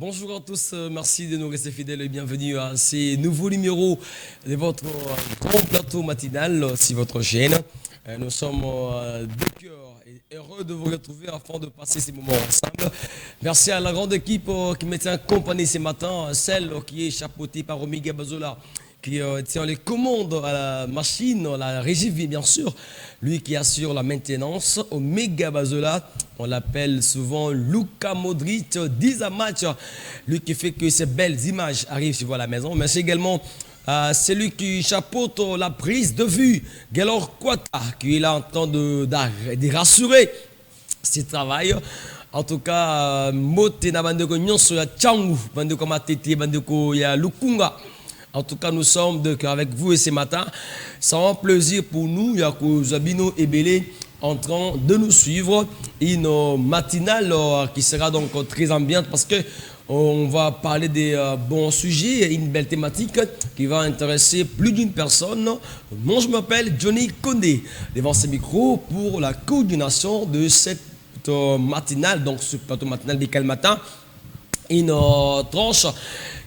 Bonjour à tous, merci de nous rester fidèles et bienvenue à ces nouveaux numéros de votre grand plateau matinal sur votre chaîne. Nous sommes de cœur et heureux de vous retrouver afin de passer ces moments ensemble. Merci à la grande équipe qui me tient compagnie ce matin, celle qui est chapeautée par Omega Bazola, qui tient les commandes à la machine, à la régie bien sûr, lui qui assure la maintenance. Omega Bazola, on l'appelle souvent Luka Modric, 10 à match, lui qui fait que ces belles images arrivent sur la maison. Mais c'est également celui qui chapeaute la prise de vue, Gelor Kwata, qui est là en train de rassurer ses travail. En tout cas, Motena Bandeko Nyonso ya Changu, Bandeko Matete, Bandeko ya Lukunga. En tout cas, nous sommes de cœur avec vous et ce matin. C'est un plaisir pour nous, Yako Zabino et Belé, en train de nous suivre. Une matinale qui sera donc très ambiante parce que on va parler des bons sujets, une belle thématique qui va intéresser plus d'une personne. Moi, je m'appelle Johnny Condé, devant ce micro pour la coordination de cette matinale, donc ce plateau matinal des matin. Une tranche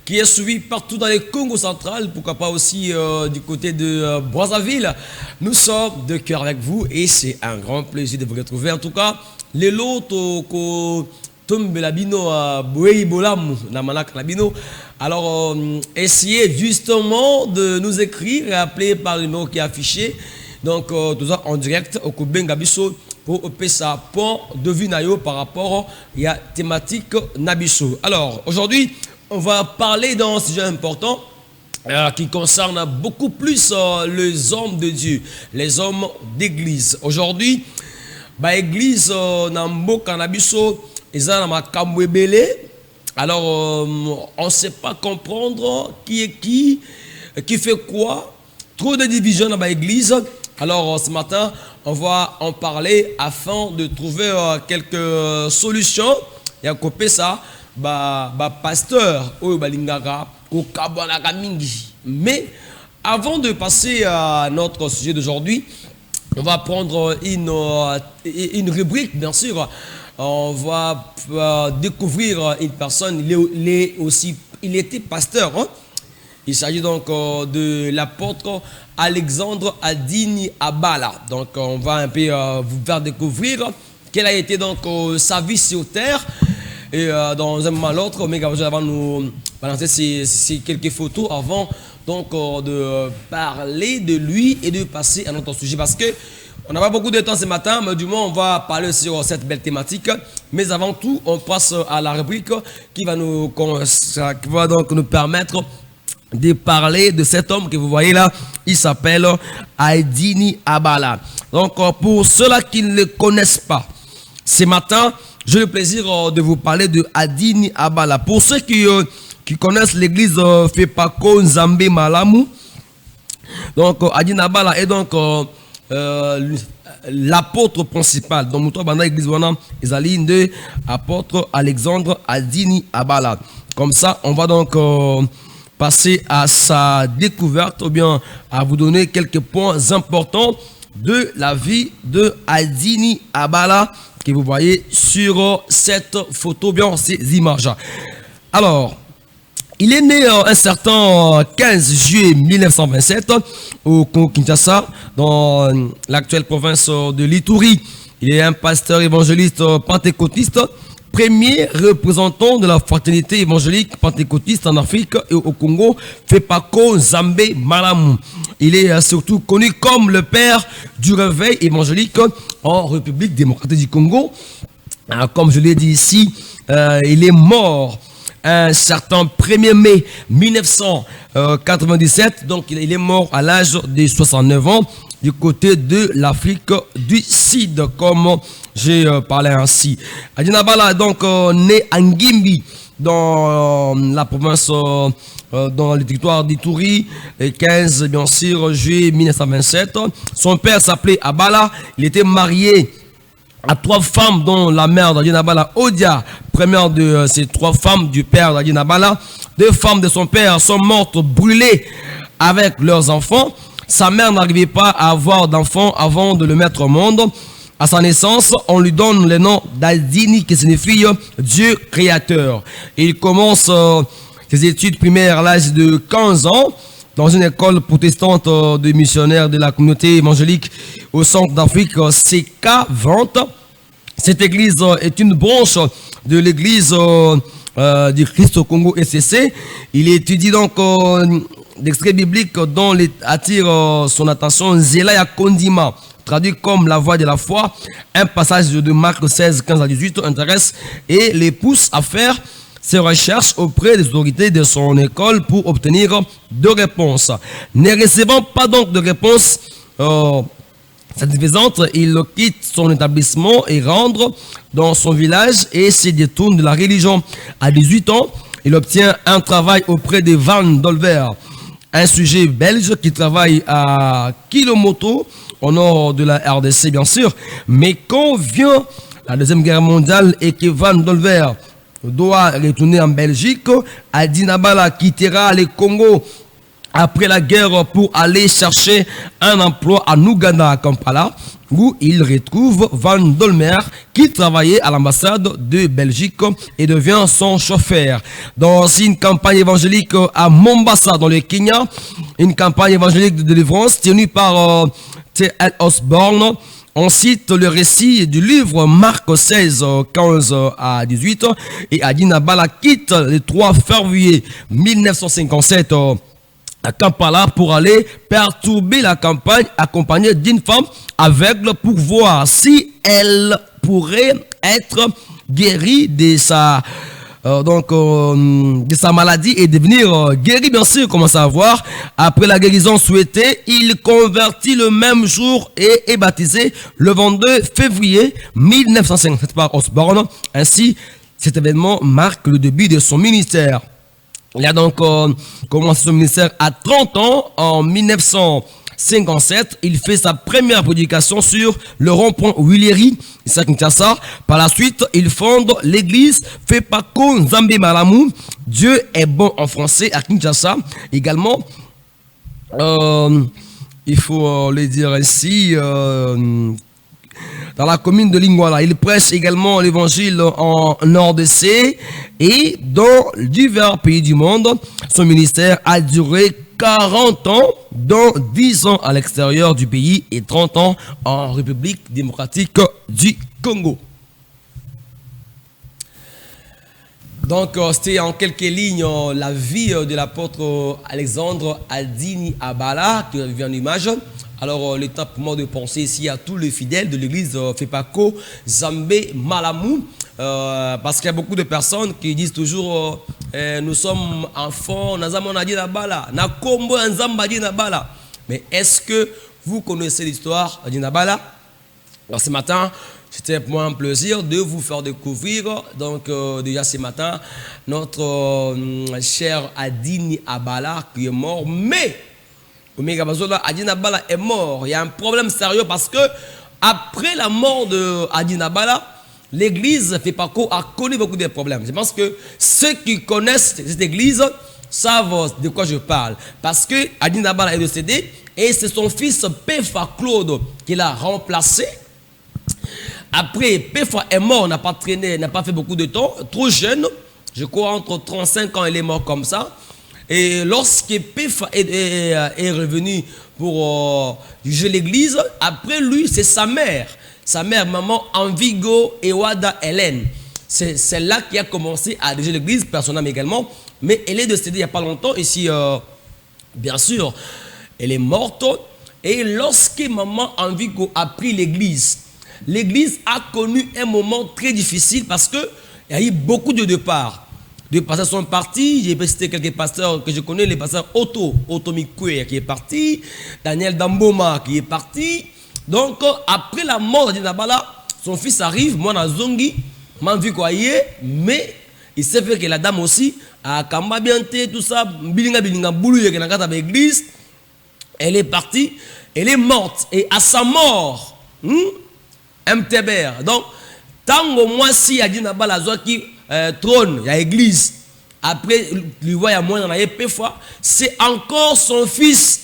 qui est suivi partout dans les Congo central, pourquoi pas aussi du côté de Brazzaville. Nous sommes de cœur avec vous et c'est un grand plaisir de vous retrouver. En tout cas, les lots ko tombe labino à Boei Bolam na Malak labino. Alors essayez justement de nous écrire et appeler par le nom qui est affiché. Donc tout ça en direct au Kubenga Bisso pour ça point de vue nayo par rapport à la thématique Nabiso. Alors aujourd'hui, on va parler d'un sujet important qui concerne beaucoup plus les hommes de Dieu, les hommes d'église. Aujourd'hui, l'église Nambo Kanabiso est dans ma Kambwebele. Alors, on ne sait pas comprendre qui est qui fait quoi. Trop de divisions dans l'église. Alors, ce matin, on va en parler afin de trouver quelques solutions. Et à couper ça. Pasteur mais avant de passer à notre sujet d'aujourd'hui, on va prendre une rubrique, bien sûr. On va découvrir une personne. Il était pasteur, hein? Il s'agit donc de l'apôtre Alexandre Adini Abala. Donc on va un peu vous faire découvrir quelle a été donc sa vie sur terre. Et dans un moment à l'autre, Omega va nous balancer ces quelques photos avant donc de parler de lui et de passer à notre sujet. Parce que on n'a pas beaucoup de temps ce matin, mais du moins on va parler sur cette belle thématique. Mais avant tout, on passe à la rubrique qui va donc nous permettre de parler de cet homme que vous voyez là. Il s'appelle Adini Abala. Donc pour ceux-là qui ne le connaissent pas, ce matin, j'ai le plaisir de vous parler de Adini Abala. Pour ceux qui connaissent l'église Fepako Nzambe Malamu, donc Adini Abala est donc l'apôtre principal. Donc nous avons l'église de l'apôtre Alexandre Adini Abala. Comme ça, on va donc passer à sa découverte ou bien à vous donner quelques points importants de la vie de Adini Abala que vous voyez sur cette photo, bien ces images. Alors, il est né un certain 15 juillet 1927 au Kinshasa, dans l'actuelle province de l'Ituri. Il est un pasteur évangéliste pentecôtiste, premier représentant de la fraternité évangélique pentecôtiste en Afrique et au Congo, Fepako Nzambe Malamu. Il est surtout connu comme le père du réveil évangélique en République démocratique du Congo. Comme je l'ai dit ici, il est mort un certain 1er mai 1997. Donc il est mort à l'âge de 69 ans du côté de l'Afrique du Sud, comme j'ai parlé ainsi. Adini Abala est donc né à Ngimbi, dans la province, dans le territoire d'Ituri, le 15 bien sûr juillet 1927. Son père s'appelait Abala. Il était marié à 3 femmes, dont la mère d'Adini Abala, Odia, première de ces 3 femmes du père d'Adini Abala. 2 femmes de son père sont mortes brûlées avec leurs enfants. Sa mère n'arrivait pas à avoir d'enfants avant de le mettre au monde. À sa naissance, on lui donne le nom d'Aldini qui signifie Dieu créateur. Il commence ses études primaires à l'âge de 15 ans dans une école protestante de missionnaires de la communauté évangélique au centre d'Afrique, CK20. Cette église est une branche de l'église du Christ au Congo SCC. Il étudie donc d'extraits bibliques dont attire son attention Zelaya Kondima, traduit comme la voie de la foi. Un passage de Marc 16, 15 à 18 intéresse et les pousse à faire ses recherches auprès des autorités de son école pour obtenir de réponses. Ne recevant pas donc de réponses satisfaisante, il quitte son établissement et rentre dans son village et se détourne de la religion. À 18 ans, il obtient un travail auprès de Van Dolver, un sujet belge qui travaille à Kilomoto, au nord de la RDC bien sûr. Mais quand vient la Deuxième Guerre mondiale et que Van Dolver doit retourner en Belgique, Aldini Abala quittera le Congo après la guerre pour aller chercher un emploi en Ouganda, à Kampala, où il retrouve Van Dolmer qui travaillait à l'ambassade de Belgique et devient son chauffeur. Dans une campagne évangélique à Mombasa, dans le Kenya, une campagne évangélique de délivrance tenue par T.L. Osborne, on cite le récit du livre Marc 16, 15 à 18, et Aldini Abala quitte le 3 février 1957 à Kampala pour aller perturber la campagne accompagnée d'une femme aveugle pour voir si elle pourrait être guérie de sa de sa maladie et devenir guéri, bien sûr. Commence à voir. Après la guérison souhaitée, il convertit le même jour et est baptisé le 22 février 1957 par Osborne. Ainsi, cet événement marque le début de son ministère. Il a donc commencé son ministère à 30 ans. En 1957, il fait sa première prédication sur le rond-point Wilieri, à Kinshasa. Par la suite, il fonde l'église Fepako Nzambe Malamu. Dieu est bon en français à Kinshasa. Également, il faut le dire ainsi, dans la commune de Lingwala. Il prêche également l'évangile en RDC et dans divers pays du monde. Son ministère a duré 40 ans, dont 10 ans à l'extérieur du pays et 30 ans en République démocratique du Congo. Donc, c'était en quelques lignes la vie de l'apôtre Alexandre Aldini Abala, qui revient en image. Alors, le temps pour moi de penser ici à tous les fidèles de l'église Fepako Nzambe Malamu, parce qu'il y a beaucoup de personnes qui disent toujours nous sommes enfants, mais est-ce que vous connaissez l'histoire d'Aldini Abala? Alors, ce matin, c'était pour moi un plaisir de vous faire découvrir, donc déjà ce matin, notre cher Aldini Abala qui est mort, mais Aldini Abala est mort. Il y a un problème sérieux parce que après la mort de Aldini Abala, l'église Fepako a connu beaucoup de problèmes. Je pense que ceux qui connaissent cette église savent de quoi je parle. Parce que Aldini Abala est décédé et c'est son fils Pefa Claude qui l'a remplacé. Après, Pefa est mort, n'a pas traîné, n'a pas fait beaucoup de temps, trop jeune. Je crois entre 35 ans, il est mort comme ça. Et lorsque Pefa est revenu pour juger l'église, après lui, c'est sa mère, maman Envigo Ewada Hélène. C'est là qu'il a commencé à diriger l'église, personnellement également. Mais elle est décédée il n'y a pas longtemps. Ici, bien sûr, elle est morte. Et lorsque maman Envigo a pris l'église, l'église a connu un moment très difficile parce qu'il y a eu beaucoup de départs. Deux pasteurs sont partis. J'ai cité quelques pasteurs que je connais, les pasteurs Otto Mikwe qui est parti, Daniel Damboma qui est parti. Donc, après la mort d'Aldini Abala, son fils arrive, moi dans Zongi, m'en vu quoi mais il s'est fait que la dame aussi a Kambabiante, tout ça, bilinga boulou dans l'église. Elle est partie, elle est morte. Et à sa mort, MTBR. Donc, tant que moi, si Aldini Abala qui trône, il y a l'église. Après, lui voit, il y a moins dans la fois. C'est encore son fils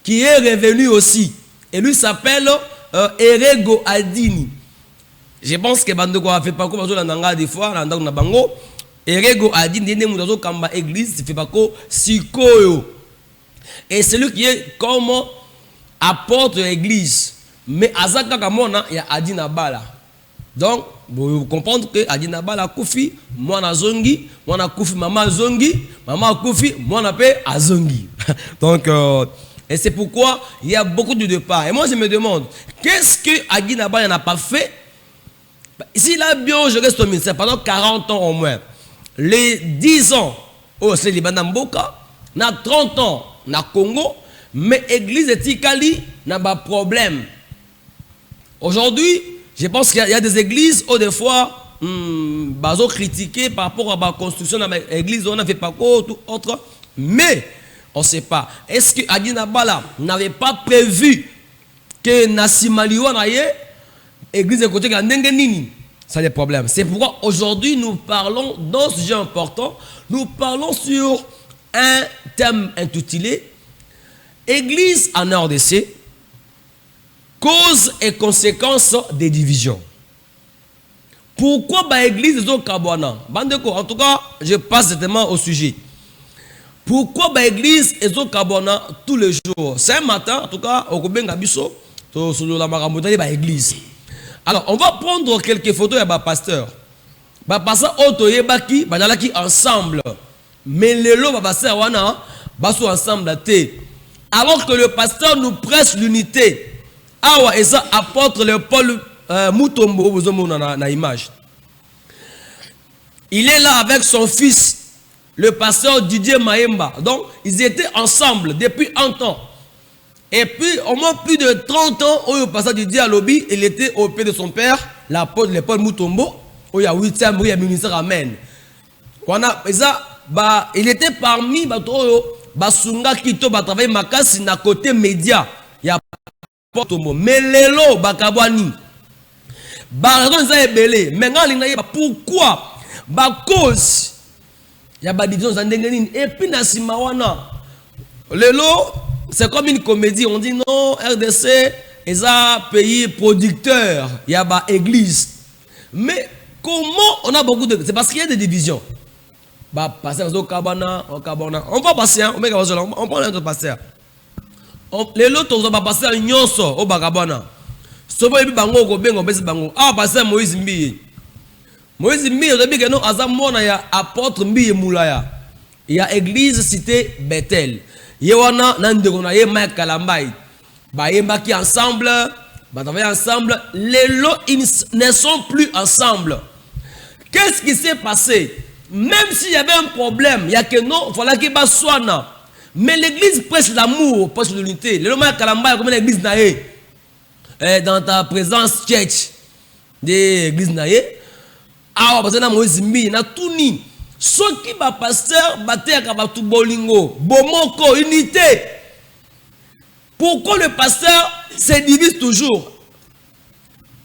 qui est revenu aussi. Et lui s'appelle Erego Aldini. je pense que Bandeko a fait pas comme la nanga des fois, la nanga na bango. Et Rego a dit ndende mudazo kamba église fait pas ko sikoyo. Et celui qui est comme apporte l'église, mais azaka kamona ya adina bala. Donc vous comprenez que adina bala kufi, moi na zongi, moi na kufi maman zongi, maman kufi, moi na pe azongi. Donc et c'est pourquoi il y a beaucoup de départs. Et moi je me demande, qu'est-ce que adina bala n'a pas fait? S'il a bien je reste au ministère pendant 40 ans au moins. Les 10 ans au Célibat Mboka, na 30 ans na Congo, mais l'église est Tikali n'a pas de problème. Aujourd'hui, je pense qu'il y a des églises où des fois, bazo critiqué par rapport à la construction de l'église, on n'a fait pas quoi, tout autre, mais on ne sait pas. Est-ce que Adina Bala n'avait pas prévu que Nassimaliwa n'aille église de côté de Nengenini? Ça des problèmes. C'est pourquoi aujourd'hui nous parlons dans ce sujet important. Nous parlons sur un thème intitulé Église en RDC, causes et conséquences des divisions. Pourquoi l'église de Kabwana? En tout cas, je passe directement au sujet. Pourquoi l'église de Kabwana tous les jours? C'est un matin, en tout cas, au Kobenga Bisso, sur la Maramotali, l'église. Alors, on va prendre quelques photos de pasteur. Pasteur Otoye Baki, Badalaki ensemble. Mais les lots, pasteur Wana, basso ensemble. Alors que le pasteur nous presse l'unité. Awa, et ça apporte le Paul Moutombo, vous avez une image. Il est là avec son fils, le pasteur Didier Maemba. Donc, ils étaient ensemble depuis un temps. Et puis, au moins plus de 30 ans, où le pasteur Didier Alobi, il était au pied de son père, l'apôtre Paul Moutombo, où il y a 8e, où il y a ministère Amen. Il était parmi Basunga Kito, travailler Makasi, na côté média. Il y a Moutombo. Mais Lelo, Bakabwani. Baradon, ils ont belé. Maintenant, pourquoi? Cause. Il y a des divisions. Et puis, Nassimawana. Lelo, c'est comme une comédie. On dit non, RDC est un pays producteur. Il y a une église. Mais comment on a beaucoup de... C'est parce qu'il y a des divisions. Pasteur au Kabana, on va passer, on prend un autre pasteur. Les autres, on va passer à Nyonso, au Bagabana. Sauf que Bango, Gobengo, Bango. Ah, pasteur Moïse Mbi. Moïse Mbi, au début, il y a apôtre Mbi et Moulaya. Il y a église cité Bethel. Il y a un Kalambay. Ils ensemble, ensemble. Les lots ne sont plus ensemble. Qu'est-ce qui s'est passé? Même s'il y avait un problème, il y a que non, il fallait qu'il soit là. Mais l'église prêche l'amour, prêche l'unité. Les lots Kalambay, comme l'église naïe. Dans ta présence, church, de l'église naïe. Ah, parce que dans Moïse Mbi, il y a tout ni. Ce qui va pasteur, battre bolingo, bomoko, unité. Pourquoi le pasteur se divise toujours?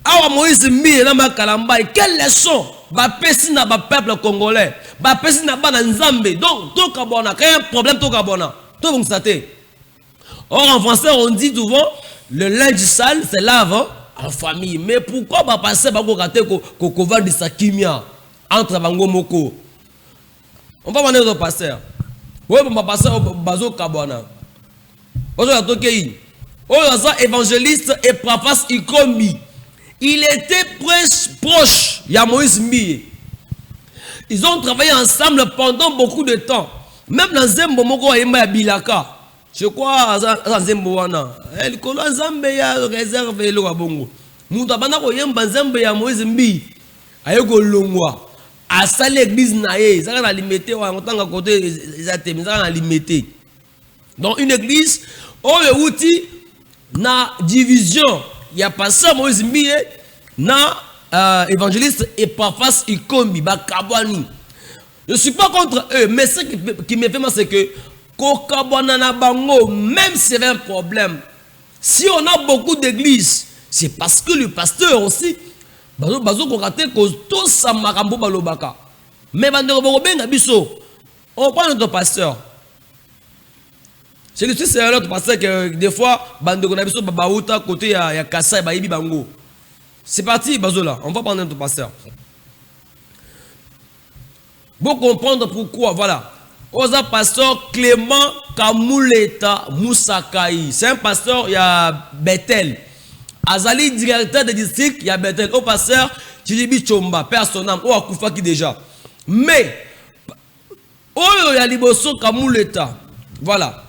Ah, Moïse Mbi, na Kalamba, quelle leçon? Bapesi na peuple congolais, bapesi na ba Nzambe. Donc, tout kabona, quand il y a un problème, tout kabona, tout vous savez. Or, en français, on dit souvent, le linge sale, c'est lave en famille. Mais pourquoi va passer bako kate ko va de sa kimia entre bango moko? On va demander au pasteur. Oui, on va passer au bazo kabona. Bonjour à Tokei. Oh, évangéliste et Prafas Ikombi. Il était proche. Il y a Moïse Mbi. Ils ont travaillé ensemble pendant beaucoup de temps. Même dans Zembo Moko et Bilaka. Je crois dans Zembo Wana. El Kolo Zambe ya réserve le Wabongo. Moutabana Koyemba Zembe ya Moïse Mbi. Ayoko Longwa. À ça l'église naïe, ça a limité, on entend à côté, ça a limité. Donc une église, où le outil, na division, il y a pas ça, Moïse Mbi, na évangéliste et Prafas Ikombi, Bakabwani. Je ne suis pas contre eux, mais ce qui me fait mal, c'est que Kokabwana na bango, même si c'est un problème, si on a beaucoup d'églises, c'est parce que le pasteur aussi, bazo kokate ko to samakambo balobaka. Mais bandeko bobenga biso. On prend notre pasteur. C'est l'autre pasteur que des fois bandeko na biso babauta côté ya Kasai ba yibi bango. C'est parti, Bazola. On va prendre notre pasteur. Pour comprendre pourquoi, voilà. Oza pasteur Clément Kamouleta Moussakaï. C'est un pasteur, il y a Bethel. Azali, directeur de district, il y a Bethel. Au pasteur, Chidibi Chomba, père son âme, au Akoufa qui déjà. Mais, il y a Liboso Kamouleta. Voilà.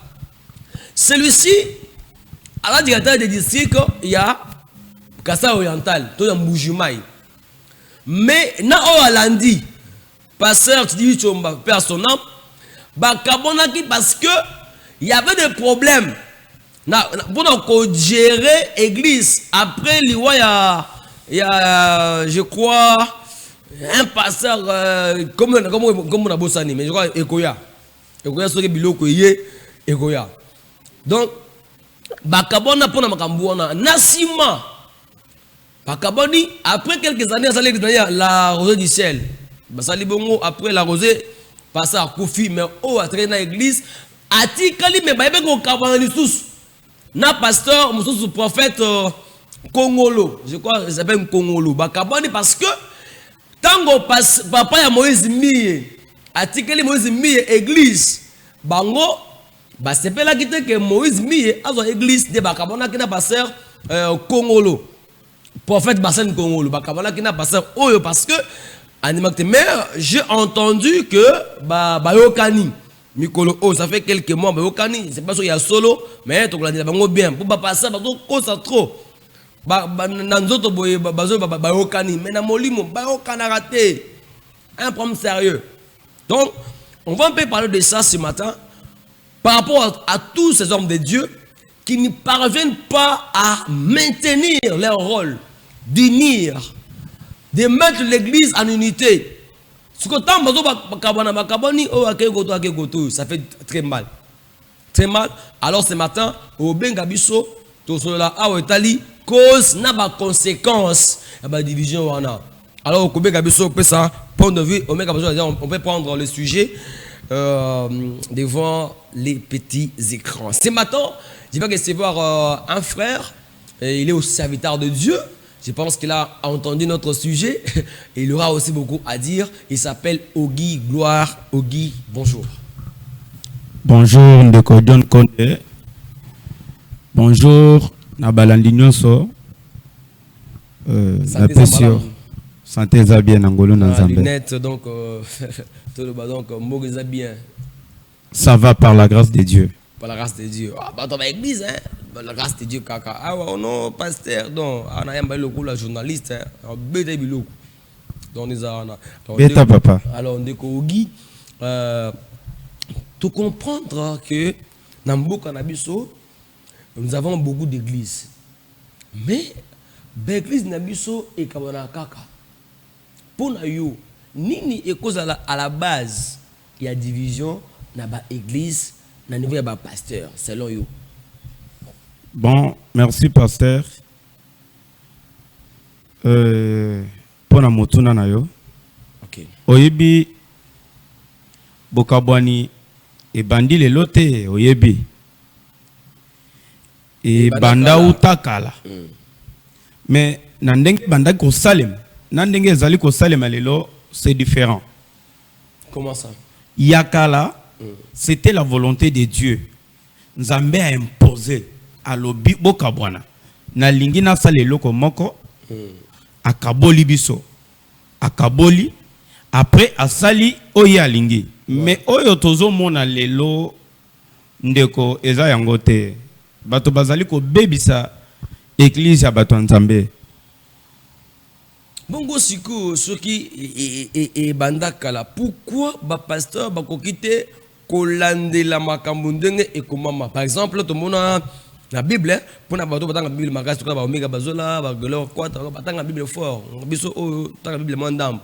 Celui-ci, à la directeur de district, il y a Kassa Oriental, tout le Moujumaï. Mais, na o Alandi, pasteur Chidibi Chomba, père son âme, bakabonaki parce que il y avait des problèmes pour gérer l'église. Après il y a je crois un pasteur comme on a bossani, mais je crois Ekoya soki biloko yé Ekoya. Donc bakabona pona makambuana nasima bakaboni après quelques années ça l'église la rosée du ciel basali bongo après la rosée passer à Koufi, mais au à traîner dans l'église, Ati Kali, mais bah, il y a na pasteur, mon prophète Kongolo, je crois, il s'appelle Kongolo, Bakabani, parce que tant que papa y a Moïse Mie, Ati Kali Moïse Mie, église, Bango, bah c'est pas là que Moïse Mie, à son église de Bakabana qui n'a pasteur Kongolo, prophète Bassin Kongolo, Bakabana qui n'a pasteur Oyo, parce que mais j'ai entendu que Bayokani, Mikolo, ça fait quelques mois, Bayokani, c'est pas sûr qu'il y a solo, mais tu l'as dit bien. Pour pas passer, ça trop. Bayokani, mais na molimo, Bayokana raté. Un problème sérieux. Donc, on va un peu parler de ça ce matin, par rapport à tous ces hommes de Dieu qui ne parviennent pas à maintenir leur rôle, d'unir, de mettre l'église en unité. Ça fait très mal. Très mal. Alors ce matin, au Bengabiso, tout cela a été cause n'a pas conséquence à la division. Alors au Bengabiso, ça, point de vue, on peut prendre le sujet devant les petits écrans. Ce matin, je vais recevoir un frère, et il est au serviteur de Dieu. Je pense qu'il a entendu notre sujet et il aura aussi beaucoup à dire. Il s'appelle Ogi Gloire. Ogi, bonjour. Bonjour, Ndeko John Konde. Bonjour, Nabalandi Nyonso. Santé Zabien Nangolo Nanzambe. Lunette, donc, tout le bas, donc, Mogeza bien. Ça va par la grâce de Dieu. Par la grâce de Dieu. Ah, bah, dans l'église, hein. Par la grâce de Dieu, kaka. Ah, ouais, non, pasteur, donc, on a un beaucoup la journaliste, hein. Bête biloko. Donc, nous avons. Bête papa. Alors, on dit qu'Ogi, tout comprendre que dans beaucoup Nabiso, nous avons beaucoup d'églises. Mais, l'église Nabiso est comme un kaka. Pour nous, nini est cause à la base, il y a division dans l'église. Dans le niveau pasteur, selon vous. Bon, merci pasteur. Pour la motuna na yo. Ok. Oyebi Bokabwani et bandi le lote oyebi. Et banda utakala. Mais nandenge banda ko salem. Nandenge zali ko salem alelo, c'est différent. Comment ça? Yakala. C'était la volonté de Dieu. Nzambe a imposé à l'obi bokabwana. Na lingi na sale loko moko. Akaboli biso. Akaboli. Après asali oya lingi. Mais oyo tozo mona lelo ndeko eza yangote. Bato bazali ko bebisa église ya bato nzambe. Bongo siku soki et bandakala. Pourquoi ba pasteur ba kokite kolande la makambundenge et komama. Par exemple, tout le monde a la Bible, pour na bato batanga Bible magas to ba omega bazola ba gelo quoi batanga Bible fort. Biso o tanga Bible mandam.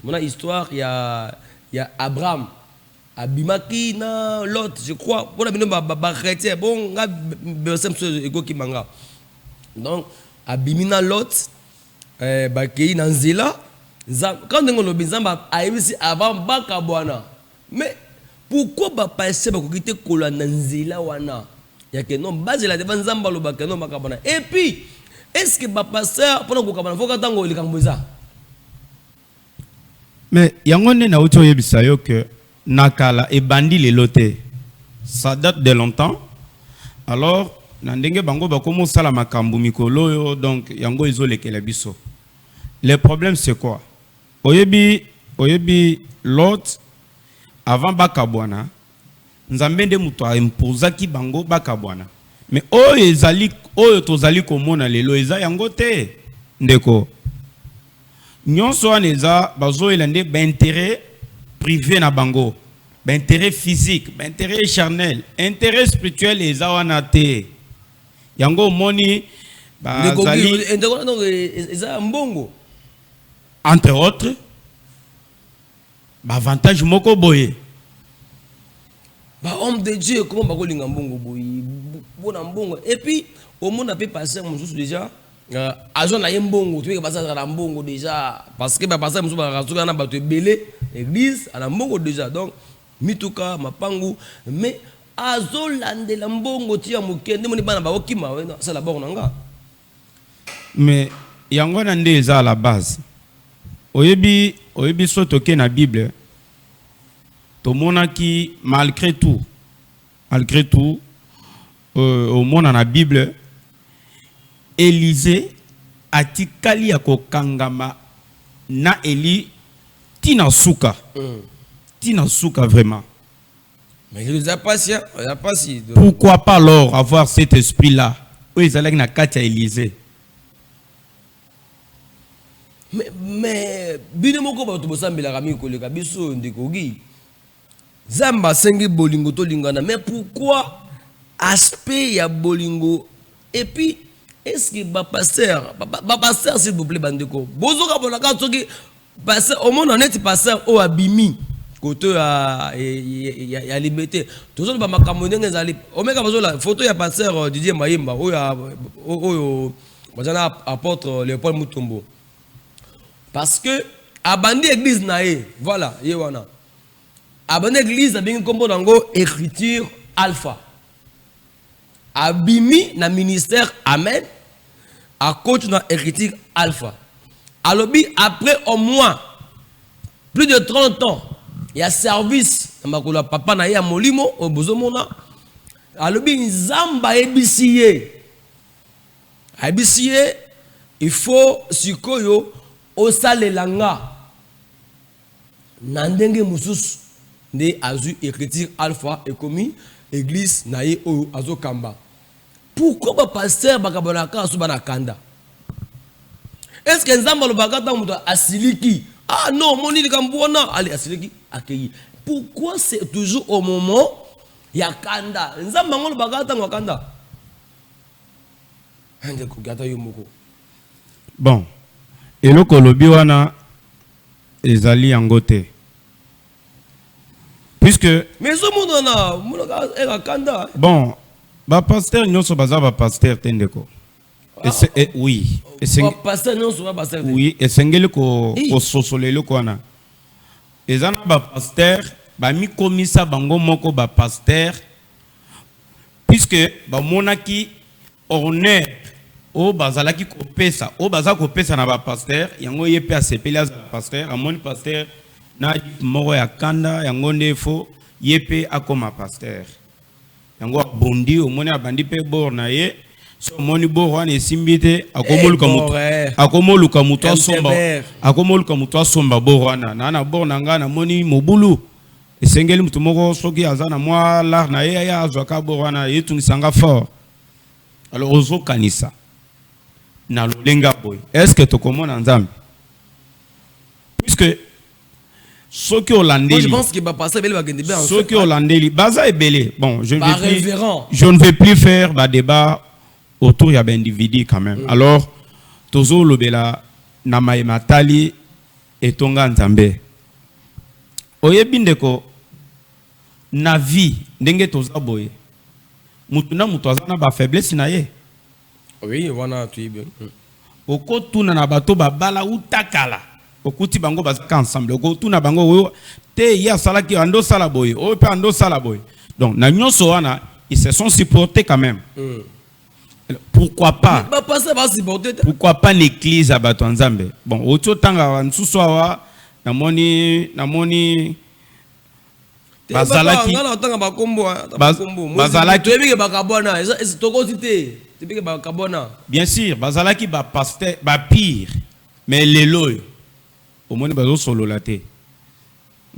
Mon histoire il y a Abraham abimaki na Lot, je crois. Pour la bino ba chrétien bon nga besem so ego ki manga. Donc abimina Lot ba kei na nzela quand on le bizamba ayebisi avant bakabwana. Mais pourquoi ba passer ba kokite kolanda nzela wana? Ya que non base la devant nzamba lo bakano makabana. Et puis est-ce que ba pasteur pour nous kabana faut katango likamboza? Mais yangone na uto yebisa yo que nakala e bandi le loté. Ça date de longtemps. Alors nandenge bango ba komo sala makambu mikolo yo donc yango izole kele biso. Le problème c'est quoi? Oyebi l'autre avant bakabwana nzambe nde muto impozaki bango bakabwana. Mais oyo tozali komona lelo eza yango te ndeko. Nyonso aneza bazoyela nde intérêt privé na bango, intérêt physique, intérêt charnel, intérêt spirituel eza wana te. Yango moni bazali eza mbongo. Entre autres avantage moko boye. Bah homme de Dieu comment ba kolinga mbongo boyi bona mbongo et puis au monde a pu passer mususu déjà azon na mbongo tu passer na mbongo déjà parce que ba passer mususu ba razuka na bato belé église ala mbongo déjà donc mituka mapangu mais azolande la mbongo tia mukende moni bana ba okima ça la bord nanga mais yango na nde eza à la base oyebi sotoke na Bible. Tout monde qui malgré tout au monde dans la Bible Élisée atikali ya kokangama na Eli tina suka vraiment. Mais il a pas si pourquoi pas alors avoir cet esprit là où ils allaient na katia Élisée. Mais binemoko ba to bosambela kami koleka biso ndekogi Zamba sengi bolingo to lingana. Mais pourquoi aspect ya bolingo? Et puis, est-ce que ba pasteur s'il vous plaît bandeko bozo ka bonaka soki pasteur au monde honnête pasteur o abimi côté ya liberté toujours ba makambo ndenge ezali omeka bazo la photo ya pasteur Didier Mayemba oyo bazana apôtre Léopold Mutombo parce que abandi église nae voilà yewana abandonné l'église a bien comme dango écriture alpha abimi na ministère amen à coach na écriture alpha alobi après au moins plus de 30 ans il y a service makolo papa na ya molimo au bozomona alobi nzamba ebisiye il faut sikoyo osalelanga na ndenge mususu ne azu écriture alpha et commis église naye o azo kamba. Pourquoi ba pasteur bakabonaka aso bana kanda? Est-ce que nzamba lo bakata muto asiliki? Ah non, moni likambona allez asiliki accueilli. Pourquoi c'est toujours au moment ya kanda? Nzamba ngolo bakata ngakanda. Ande ko gata yomoko. Bon. Eloko lobi wana ezali yango te. Puisque mais ce monde na kanda bon ba pasteur nyonso baza ba pasteur tendeko oui pasteur nyonso ba pasteur oui esengeli ko sosolelo ko wana ezana ba pasteur ba mi komisa bango moko ba pasteur puisque ba monaki honneur o bazalaki kopesa o baza kopesa na ba pasteur yango yepe asepeli as pasteur amoni pasteur na moko ya kanda yango ndefo yepe akoma pasteur yango bondi omoni abandi pe bor na ye so moni bor wana esimbite akomoluka mutu asomba bor wana na bor na nga na moni mobulu esengeli mutu moko soki aza na mwa lar na ye ya azwaka bor wana yetungisanga fort alors ozokanisa na lolenga boy est-ce que tokomona nzambe puisque ce qui Hollandais, je pense qu'il va passer bien. Ce qui Hollandais, baza ebele. Bon, je ne vais plus faire un débat autour de l'individu quand même. Alors, tozo lobela na matali et tonga nzambe. Oyebindeko na vie ndenge toza boye. Mutuna mutoza na ba faiblesse na ye. Oui, wana tu bien. Okotuna na bato babala utakala. Okuti bango bazaka ensemble okotuna bango te ya salaki ando sala boy o pe ando sala boy donc na nyonso wana ils se sont supportés quand même Pourquoi pas? Pourquoi pas l'église à Batonzambe? Bon, auto tanga nsusoa namoni bazalaki bien sûr bazalaki ba pasteur ba pire mais lelo au moins bazo solo laté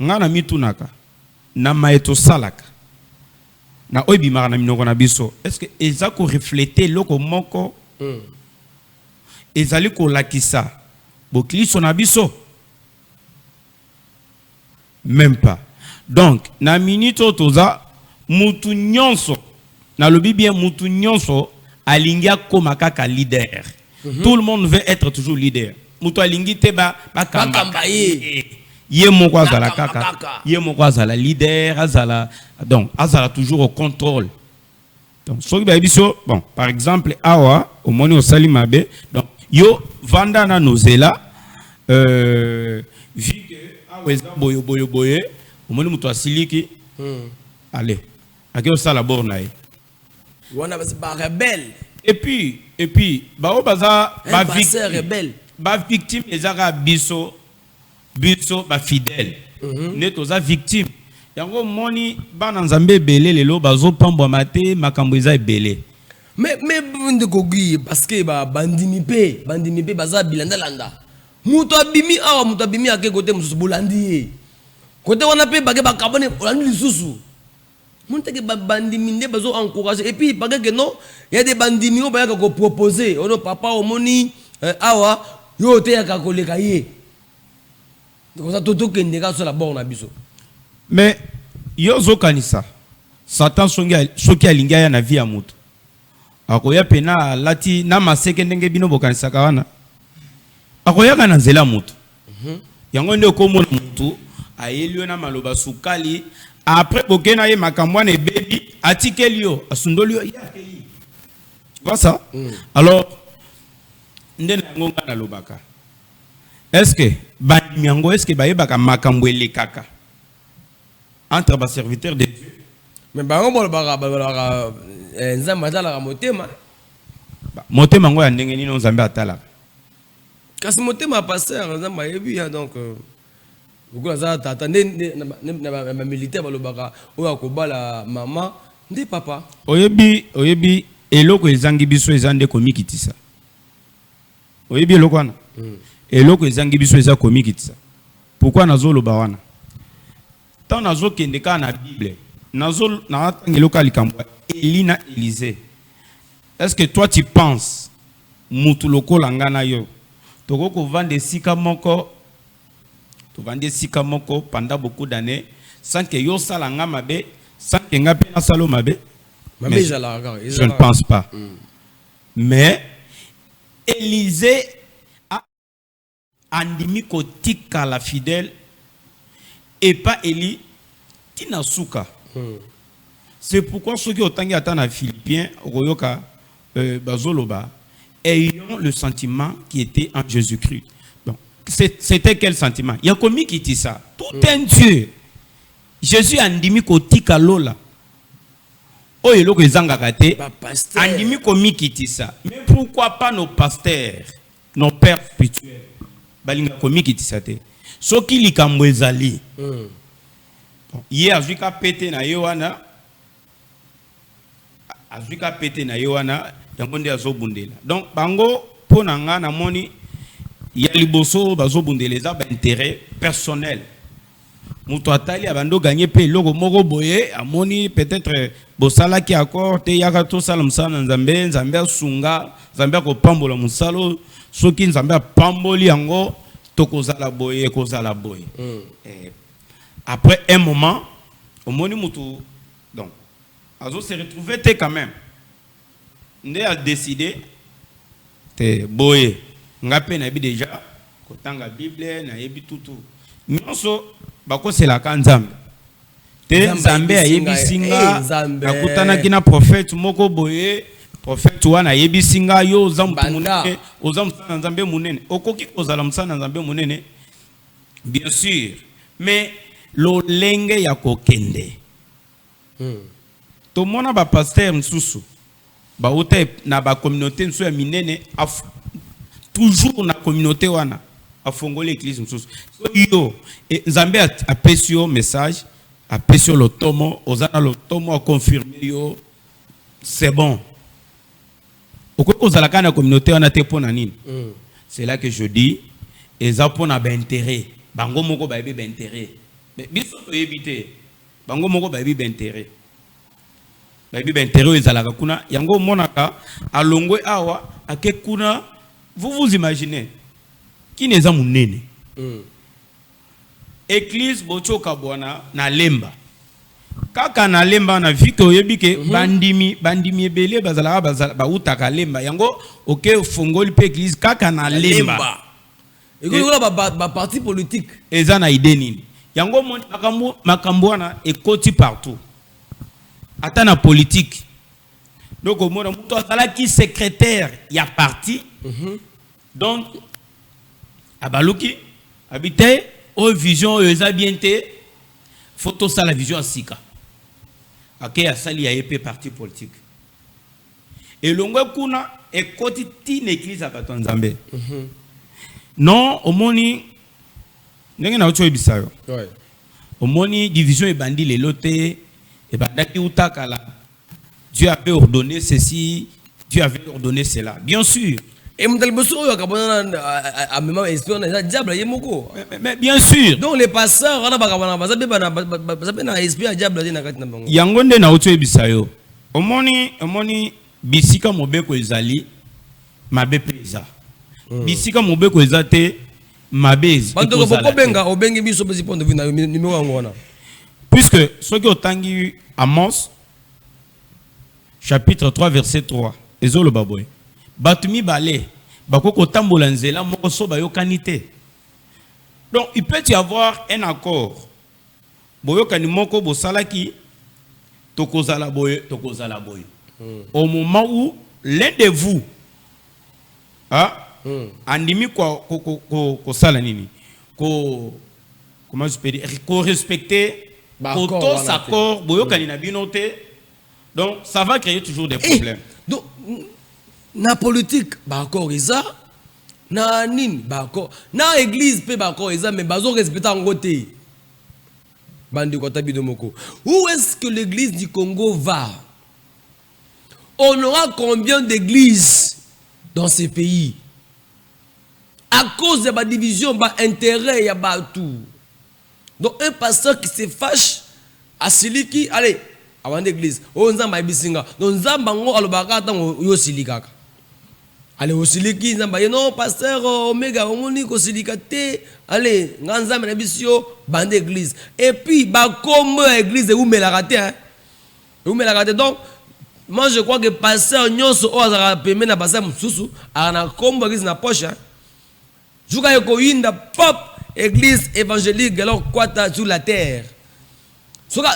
ngana mitunaka na maeto salaka na oyibi marana minoko na biso est-ce que ezako refléter loko moko ezali ko lakisa bokliso na biso même pas. Donc na minute toza mutu nyonso na lobi bien mutu nyonso alingia koma kaka leader. Tout le monde veut être toujours leader. Mutu alingi te ba kamba ye moko azala kaka ye moko azala leader azala donc azala toujours au contrôle. Donc so ba biso bon par exemple awa au moni osali mabe donc yo vanda na nozela vi que aweza boye au moni mutu asiliki allez akio sala bornae wana ba rebelle et puis ba baza ba victime ezaka biso ba fidèle neto za victime yango moni bana nzambe belé lelo bazo pambwa mate makambo eza ebele mais ndikogi parce que ba bandimi pe baza bilanda landa muto abimi awa muto abimi ake kote mususu bolandi côté wana pe bage bakabone olandi lisusu monteke ba bandimi nde bazo encourager et puis bage que non il y a des bandimi on ba ko proposer ono papa omoni awa yo te yaka koleka ye donc ça toto kende ka so la borna biso mais yozo kanisa Satan soki alinga ya na vie ya mutu akoya pena lati na maseke ndenge bino bokanisa kawana akoya kana nzela mutu yango nde ko mona mutu ayelio na maloba sukali après bokena ye makambo na bebi atikelio asundolio yakeli tu vois ça alors ndena ngonga na lobaka est-ce que bandimiango est-ce que bayebaka makambo elekaka entre bas serviteurs de Dieu mais bango bolobaka nzambe atalaka motema motema ngo ya ndenge nini nzambe atalaka kasi motema pasteur nzambe ayebi donc beaucoup za tata na militaire balobaka oyo akobala mama nde papa oyebi eloko ezangi biso ezande komikitisa oyebi eloko wana eloko ezangi biso eza komikitisa pourquoi nazoloba wana tant nazokende ka na Bible na tangeloko likambo Elina Élisée est-ce que toi tu penses mutu lokola ngana yo toko vendre sika moko to vendre sika moko pendant beaucoup d'années sans que yo sala nga mabe sans que nga pe na salo mabe mais je ne pense pas mais Élisée a andimi kotika la fidèle et pas Eli tina suka. C'est pourquoi ceux qui ont tangi atana Philippiens royoka bazoloba ayant le sentiment qui était en Jésus-Christ. Donc c'était quel sentiment? Il y a commis qui dit ça. Tout un Dieu. Jésus andimi kotika lola. Oh eloko ezanga kate. Andimi komi qui dit ça. Mais pourquoi pas nos pasteurs, nos pères spirituels? Balinga komi qui dit ça te. Soki likambo ezali. Ye azuka pété na yowana. Azuka pété na yowana. Yangonde azobundela. Donc bango pona nga na moni ya liboso bazobundeleza ba intérêt personnel. Muto atali abando gagner pe logo moko boye amoni peut-être bosala ki accord te yaka to sala musana nzambe asunga nzambe ko pambola musalo soki nzambe pamboli yango tokozala boye kozala boye. Après un moment omoni mutu donc azo se retrouver te quand même nde a décidé te boye ngape na bi déjà kotanga Bible na yebi tutu nyonso bakosela ka nzambe te nzambe ayebisinga nakutana kina prophète moko boye prophète wana ayebisinga yo oza mutu munene oza musana nzambe munene okoki kozala musana nzambe munene bien sûr mais lolenge ya kokende tomona ba pasteur msusu ba uta na ba communauté nso ya minene toujours na communauté wana afongoli église nso so yo nzambe a pesio message a pesio le tomo ozana le tomo a confirmer yo c'est bon okoko zalaka na communauté wana te pona nini c'est là que je dis eza pona ba intérêt bango moko ba yebi ba intérêt mais biso to yebite bango moko ba yebi ba intérêt baby bentero ezalaka kuna yango monaka alongwe awa ake kuna vous imaginez qui neza munene église bochoka bwana na lemba kaka na lemba na vike oyebike bandimi ebele bazalaka ba utaka lemba yango oke fongoli pe église kaka na lemba ekolo ba parti politique eza na idée nini yango makambo wana ekoti partout ata na politique donc au monde muto azala ki secrétaire ya parti donc abaluki habité au vision eza bien te photo ça la vision sika ake asali ya ep parti politique et longwe kuna ekoti ti l'église a bato nzambe non omoni ndenge na ocho ebisayo omoni division ebandi lelote. Et bien, Dieu avait ordonné ceci, Dieu avait ordonné cela. Bien sûr. Et mais bien sûr. Donc les pasteurs, yangonde na oto ebisayo. Omoni bisika mobeko ezali mabe peza. Bisika mobeko ezate mabez. Puisque ce qui otangi Amos chapitre 3 verset 3 ezolo baboy batumi bale bakoko tambola nzela moko so bayokanite. Donc il peut y avoir un accord boyokani moko bosalaki tokozala boy au moment où l'un de vous andimi ko sala nini ko comment je peux dire ko respecter auto s'accord boyokani na binote. Donc ça va créer toujours des problèmes. Donc na politique ba accord isa na nini ba accord na église pe ba accord isa mais bazo respecter en côté bandi ko tabi domoko. Où est-ce que l'église du Congo va? On aura combien d'églises dans ces pays à cause de la division, ba intérêt ya ba tout. Donc un pasteur qui se fâche à celui qui allez avant l'église o nzamba ibisinga donc nzamba ngo alobaka tango yo silikaka allez o siliki nzamba ye non pasteur omega omoni ko silika te allez nzamba na bisio bande église et puis ba comme église ou melarate hein ou melarate. Donc moi je crois que pasteur nyonso o azaka pembe na pasteur mususu ana kombo église na poche hein juka yoko yinda pop église évangélique alors quoi sur la terre.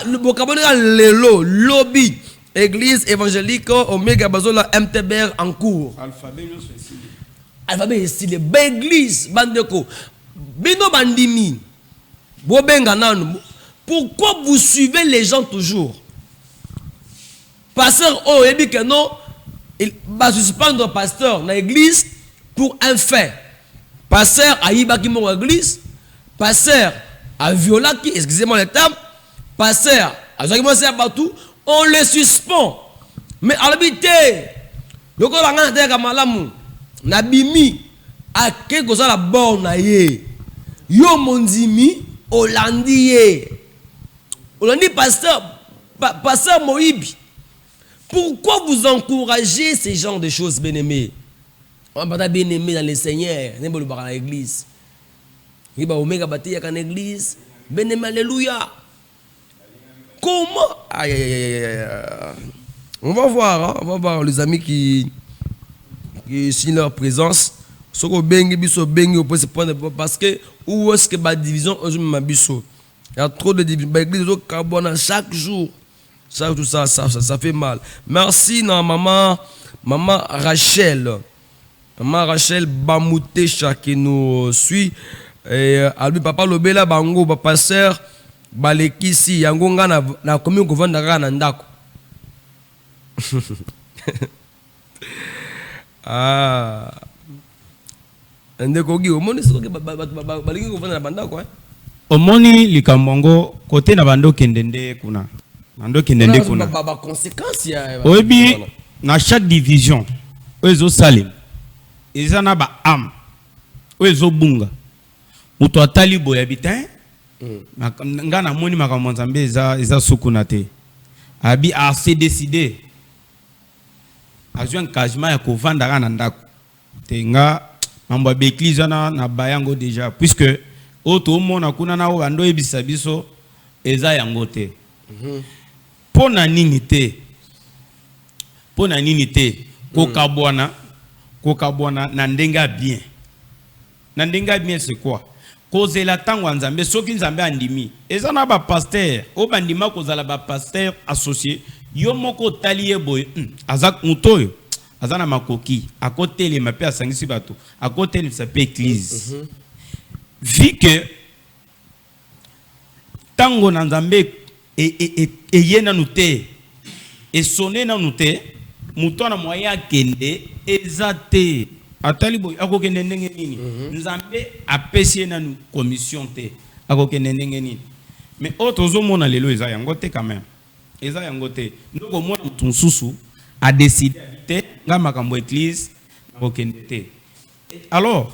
Le vocabulaire lelo lobby église évangélique omega bazola MTBR en cours alphabet style l'église bandeko bino bandimi bobenga nanu. Pourquoi vous suivez les gens toujours? Pasteur oh ebi que non il va suspendre pasteur na église pour un fait. Pasteur a yibaki mon église, pasteur a violaki, excusez-moi le terme, pasteur a partout, on le suspend. Mais à l'habité, le corps a un malamu, nabimi, a quelque chose à la borne, yo monzimi, Hollandie. Hollandi pasteur, pasteur Moïbi. Pourquoi vous encouragez ces genres de choses, bien-aimés? On va bien aimé dans le Seigneur, n'est pas le bar à l'église. Il va omega bâtir à l'église, bien aimé, alléluia. Comment? Aïe, aïe, aïe, aïe. On va voir les amis qui signent leur présence. Ce qu'on bengi biso bengi au point parce que où est-ce que la division aujourd'hui ma biso? Il y a trop de divisions. L'église au carbone chaque jour. Ça tout ça fait mal. Merci non maman Rachel. Maman Rachel Bamoutesha qui nous suit. Et à lui papa lobela bango papa sœur balekisi yango nga na komi ko vanda na ndako. Ah. Ndeko gi omoni soko balingi kovanda na banda quoi. Omoni likambongo côté na bando kendende kuna. Bando kendende kuna. Ba conséquence ya. Oyebi na chaque division oyezo salim. Ezana ba am. Oyezo bunga. Muto atali boya bitin. Nga na moni makambo nzambe eza sukuna te. Abi a se décidé. A joué un engagement ya kovanda kana ndako. Te nga mambo ba église na bayango déjà puisque oto mona kuna na bando ebisa biso eza yango te. Pona nini te. Pona nini te. Kokabwana na ndenga bien. Na ndenga bien c'est quoi? Cause la tango nzambe soki nzambe andimi. Eza na ba pasteur, o bandima kozala ba pasteur associé. Yo moko taliye boy. Azak mutoyo. Azana makoki. A côté les mapé a sangisi bato. A côté il s'appelle église. Vu que tango nzambe et yena nuté et sonné na nuté. Mutona moya kende ezate atali boy akokende ndenge nini nzambe apesi na nu commission te akokende ndenge nini mais autre zo mona lelo eza yango te quand même eza yango te ndoko mona mutunsusu a décidé te nga makambo église akokende te. Alors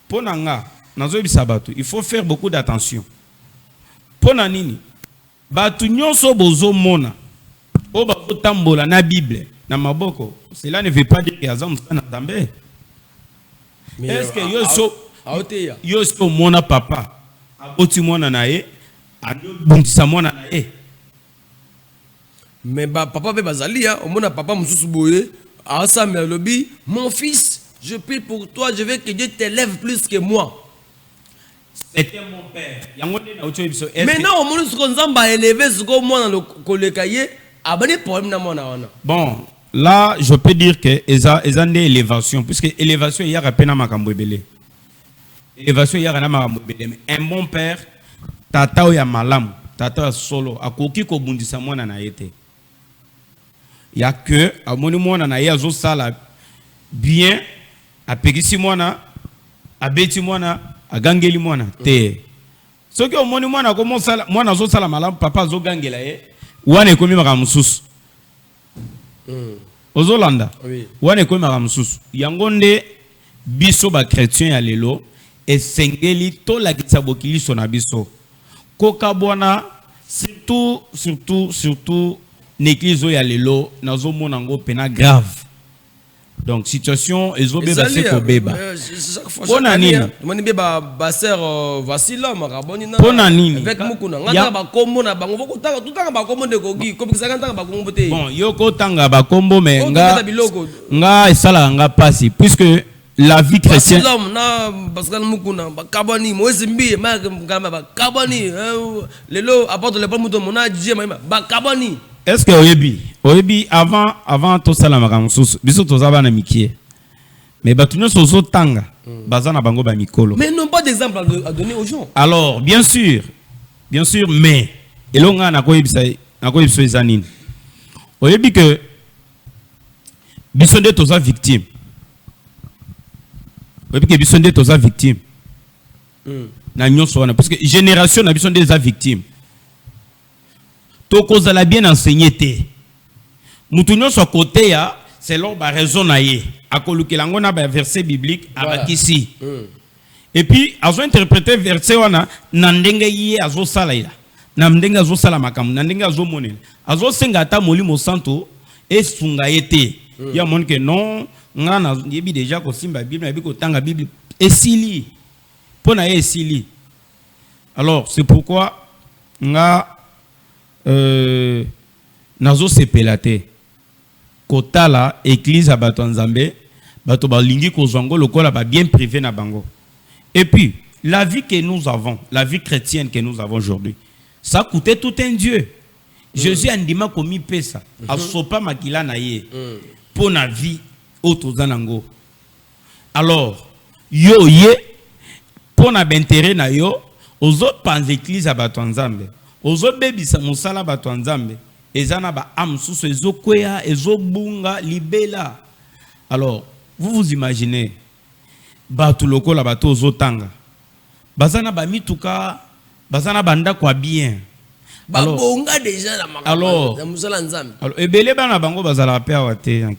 pona nga nazo bisa bato il faut faire beaucoup d'attention pona nini bato nyonso bozo mona o ba tambola na Bible. Cela ne veut pas dire qu'il y a un Zambé. Est-ce que yo so mona papa aboti mona nae abondisa mona nae mais papa be bazalia o mona papa mususu boye asamba lobi mon fils je prie pour toi je veux que Dieu t'élève plus que moi. C'était mon père. Mais non, mon suko nzamba élevé suko mona le kolekaye abani problème na mona wana. Bon, là, je peux dire que eza une élévation, puisque élévation il y a rapena makambo ebele. Élévation il y a rapena makambo ebele. Un bon père, tata ya malam, tata ya solo, akoki ko bundisa mwana na yete. Il y a que amoni mwana na ye azo sala bien, apekisi mwana, abeti mwana, agangeli mwana te. Soki omoni mwana komo sala mwana azo sala malam, papa azo gangela ye, wana ekomi makambo mususu. Ozolanda wane ko maramususu yango nde biso ba chrétien ya lelo esengeli to la kitabokili sona biso koka bwana surtout l'église ya lelo nazo mona ngo pena grave donc situation ezobeba se ko beba pona nini moni beba ba sœur Vasila maraboni na pona nini avec mukuna ngata ba kombo na bango bokutanga tutanga ba kombo de kogi kopikisa ngata ba kombo te bon yoko tanga ba kombo mais nga esala nga pasi puisque la vie chrétienne l'homme na Pascal mukuna ba kabani moise mbi ma ngama ba kabani lelo apporte le bon muto mona Dieu ba kabani. Est-ce que oyebi avant tout ça la makamsusu biso tozaba na mikie mais batuno sozo tanga bazana bango ba mikolo mais non pas d'exemple à donner aux gens. Alors bien sûr mais elonga na koyebisa ezanini oyebi que biso nde toza victime oyebi que biso nde toza victime na nyonso wana parce que génération na biso nde za victime. Toko la bien enseigné te. Moutounyo so côté ya selon ba raison na ye. Akolukelango na ba verset biblique abakisi. Et puis azo interpréter verset wana na ndenge ye azo sala ila. Na ndenge azo sala makamu na ndenge azo monela. Azo senga ata molimo santo e sunga yete. Ya mon que non ngana yebi déjà ko simba bible na bi ko tanga bible esili. Pona ye esili. Alors c'est pourquoi nga nazo sepelate kotala église abato nzambe bato balingi kozango lokola ba bien privé na bango. Et puis la vie que nous avons, la vie chrétienne que nous avons aujourd'hui, ça coûtait tout un Dieu. Jésus andima komi pesa asopa makila na ye pour na vie otozanango. Alors yo ye pour na bintérêt na yo ozo pan église abato nzambe ozo bebisa musala bato nzambe ezana ba am susu ezo kwea ezo bunga libela Alors, vous vous imaginez, batu loko la bato zotanga. Bazana ba mituka, bazana banda kwa bien. Babonga déjà la alors, ebele bana bango bazala pe awate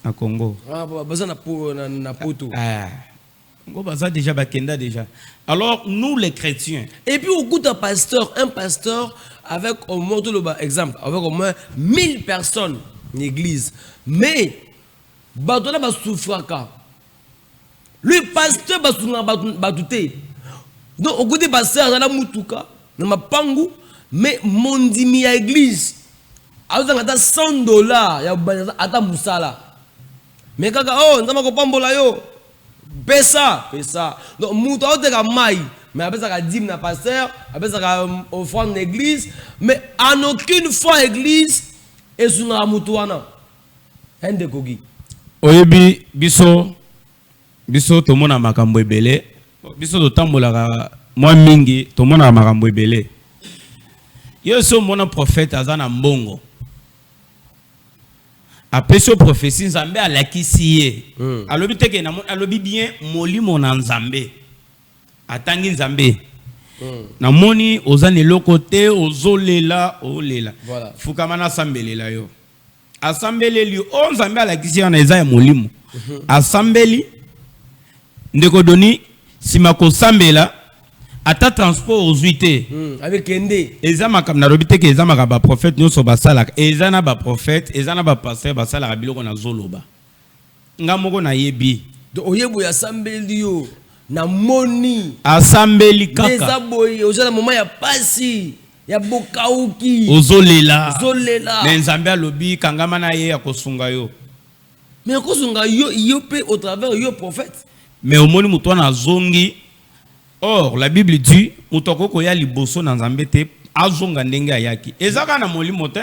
na Congo. Ah, bazana po na poto. Ah. Congo baza déjà bakenda déjà. Alors, nous les chrétiens. Et puis au coup d'un pasteur, un pasteur avec au moins exemple, avec au moins 1000 personnes l'église. Mais batona ba souffraka. Le pasteur ba souffraka batouté. Donc au coup des pasteurs dans la mutuka, na mapangu, mais mondimi ya église. Aza ngata $100 ya ata musala. Mais kaka oh nzama ko pambola yo. Pesa. Donc muto oteka mai, mais après ça dîme na pasteur, après ça offrande l'église, mais en aucune fois église et sunga mutuana. Ende kogi. Oyebi biso tomona makambo ebele. Biso to tambola moi mingi tomona makambo ebele. Yo so mona prophète azana mbongo. Après ce prophétie Nzambe alakisi ye. Alobi teke na alobi bien molimo na Nzambe. Atangi Nzambe. Na moni ozane lokote ozolela olela. Voilà. Fukamana sambelela yo. Asambeleli o Nzambe alakisi ya na eza ya molimo. Asambeli ndeko doni simako sambela ata transport aux huit avec ende ezama kam na robite ke ezama ba prophète nyo so basala ezana ba prophète ezana ba pasteur basala biloko na zoloba ngamoko na yebi do oyebo ya sambeli yo na moni asambeli kaka eza boye ozala moment ya pasi ya bokauki ozolela mais Nzambe alobi kangama na ye ya kosunga yo mais kosunga yo pe au travers yo prophète mais au moni muto na zongi. Or la Bible dit mutoko ko ya liboso na Nzambe te azonga ndenge ayaki ezaka na molimo te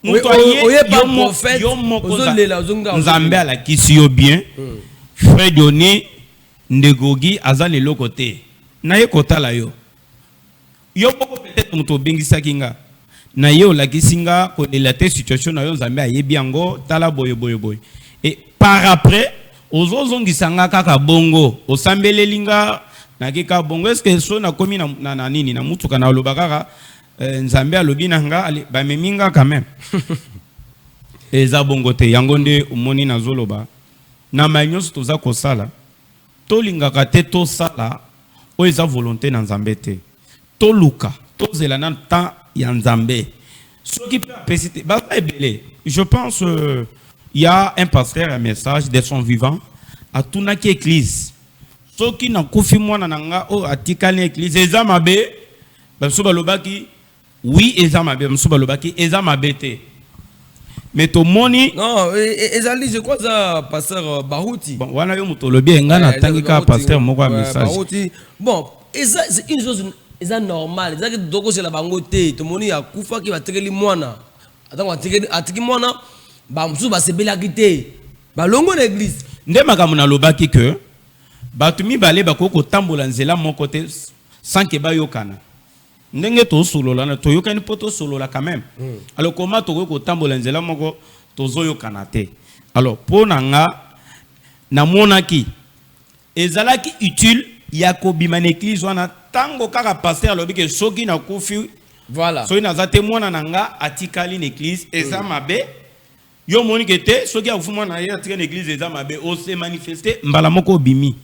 muto oye pas prophète ozolela zonga Nzambe alakisi yo bien frère Doni ndegogi azale lokote na ye kotala yo boko peut-être muto bengisa kinga na ye olakisi nga ko delate situation na yo Nzambe ayebi yango tala boye et par après ozozongisanga kaka bongo osambelelinga na kika bongo est-ce que so na komi na nini na mutuka na lobakaka Nzambe alobi na nga ba meminga quand même eza bongo te yango nde umoni na zoloba na manyos toza kosala tolingaka te to sala o eza volonté na Nzambe te to luka to zela na temps ya Nzambe soki pe pesite ba ebele je pense il y a un pasteur un message de son vivant à tunaki église soki na kufi mwana nanga o atikali église eza mabe baso balobaki oui eza mabe baso balobaki eza mabe te mais to moni non ezali je crois ça pasteur Bahuti bon wana yo muto lobi nga na tangika pasteur moko a message Bahuti bon c'est une chose eza normal eza que doko c'est la bango te to moni ya kufa ki batekeli mwana atango atiki mwana ba musu ba sebelaki te ba longo na église nde makambo na lobaki que batumi bale bakoko tambola nzela moko te sans que ba yokana ndenge to solola na to yokani poto solola quand même alors comment to ko tambola nzela moko to zo yokana te alors pona nga na monaki ezalaki utile ya ko bima na église wana tango kaka pasteur lobi ke soki na kufi voilà soki na za témoin na nga atikali na église eza mabe yo moni kete soki afuma na ye atika na église eza mabe o se manifester mbala moko bimi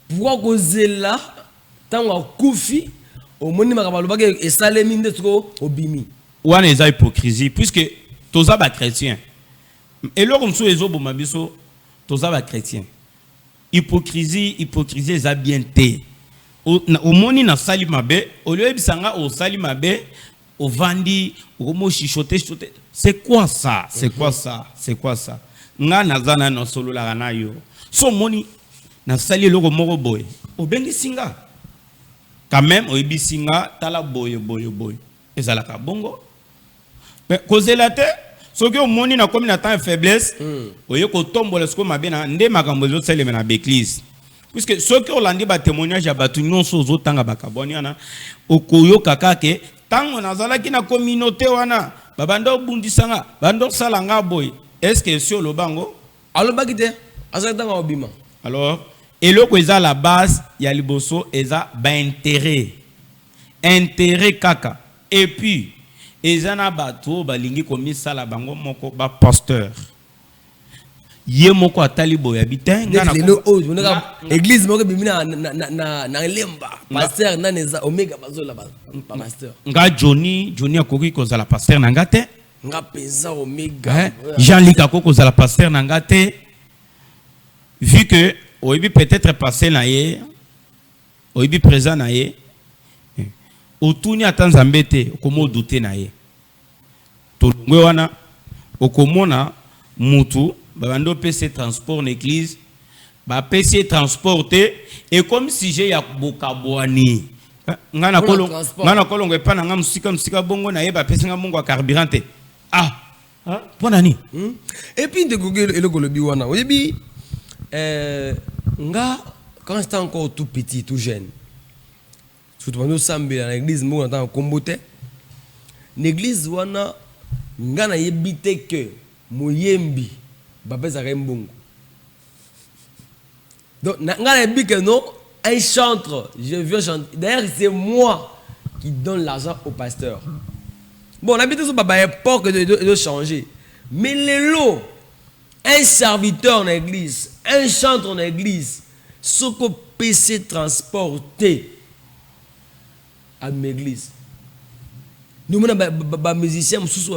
pourquoi kozela tango kufi au moni makamalo bake esalemi nde tuko obimi wana eza hypocrisie puisque toza ba chrétien eloko mso ezoboma biso toza ba chrétien hypocrisie eza bien te au moni na sali mabe au lieu bisanga au sali mabe au vandi au mo chichoter c'est quoi ça nga nazana no solo la na yo so moni na sali eloko moko boy obengi singa quand même oyebi singa tala boye ezalaka bongo mais kozela te soki omoni na komi na temps faiblesse oye ko tombola siko mabe na nde makambo zo seleme na l'église puisque soki olandi ba témoignage ya batu nyonso ozotanga bakaboni ana okoyoka kake tango nazalaki na communauté wana babanda obundisanga bando salanga boy est-ce que sur le bango Alors bakite azata ngobima. Alors eloko eza la base ya liboso eza ba intérêt kaka et puis eza na bato balingi komisala bango moko ba pasteur ye moko atali boya bitenga na église moko bimina na lemba pasteur na neza omega bazola ba pasteur nga Johnny akoki kozala pasteur na ngate nga pesa omega Jean-Luc akoki kozala pasteur na ngate vu que oyebi peut-être passé na ye oyebi présent na ye otuni ata nzambe te okomo douter na ye tolongwe wana okomona mutu babando pese transport na église ba pese transporté et comme si j'ai ya bokabwani ngana kolongo epa na nga musika bongo na ye ba pese nga mongo carburant te pona ni et puis de google eloko lobi wana oyebi nga quand j'étais encore tout petit tout jeune surtout quand nous sommes dans l'église mo en tant que comboté l'église wana nga na yebite que moyembi bapesa mbongo donc nga na yebi que non un chantre je viens chanter d'ailleurs c'est moi qui donne l'argent au pasteur bon l'habitude sur baba époque de changer mais les lots un serviteur en église un chantre en église ce que PC transporté à l'église nous avons des musiciens qui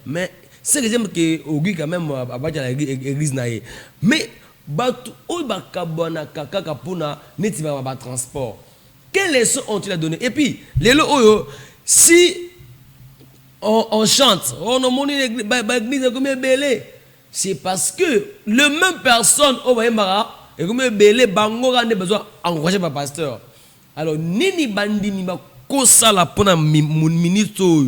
mais c'est que j'aime que Ogi quand même à l'église mais transport quelle leçon ont-ils donné et puis les lots si on chante on a monté l'église comme belé c'est parce que le même personne au Bayemara et comme belé bango a besoin d'encourager par pasteur alors nini bandi ni ba kosala pona mon ministre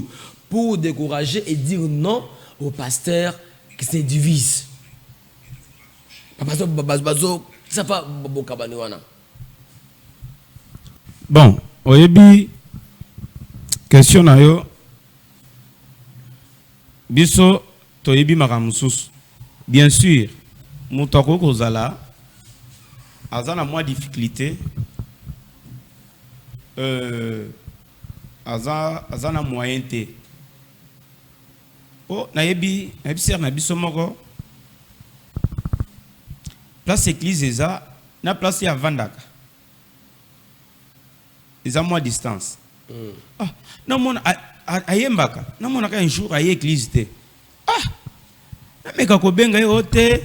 pour décourager et dire non au pasteur qui se divise pasteur ça fa bokabani wana bon oyebi question na yo biso toyebi makamususu bien sûr mutako kozala azana moins difficulté azana moyen te nayebi ser na biso moko place église eza na place ya vandaka eza moins distance non mon ayembaka non mon un jour aye église te meka ko benga yo te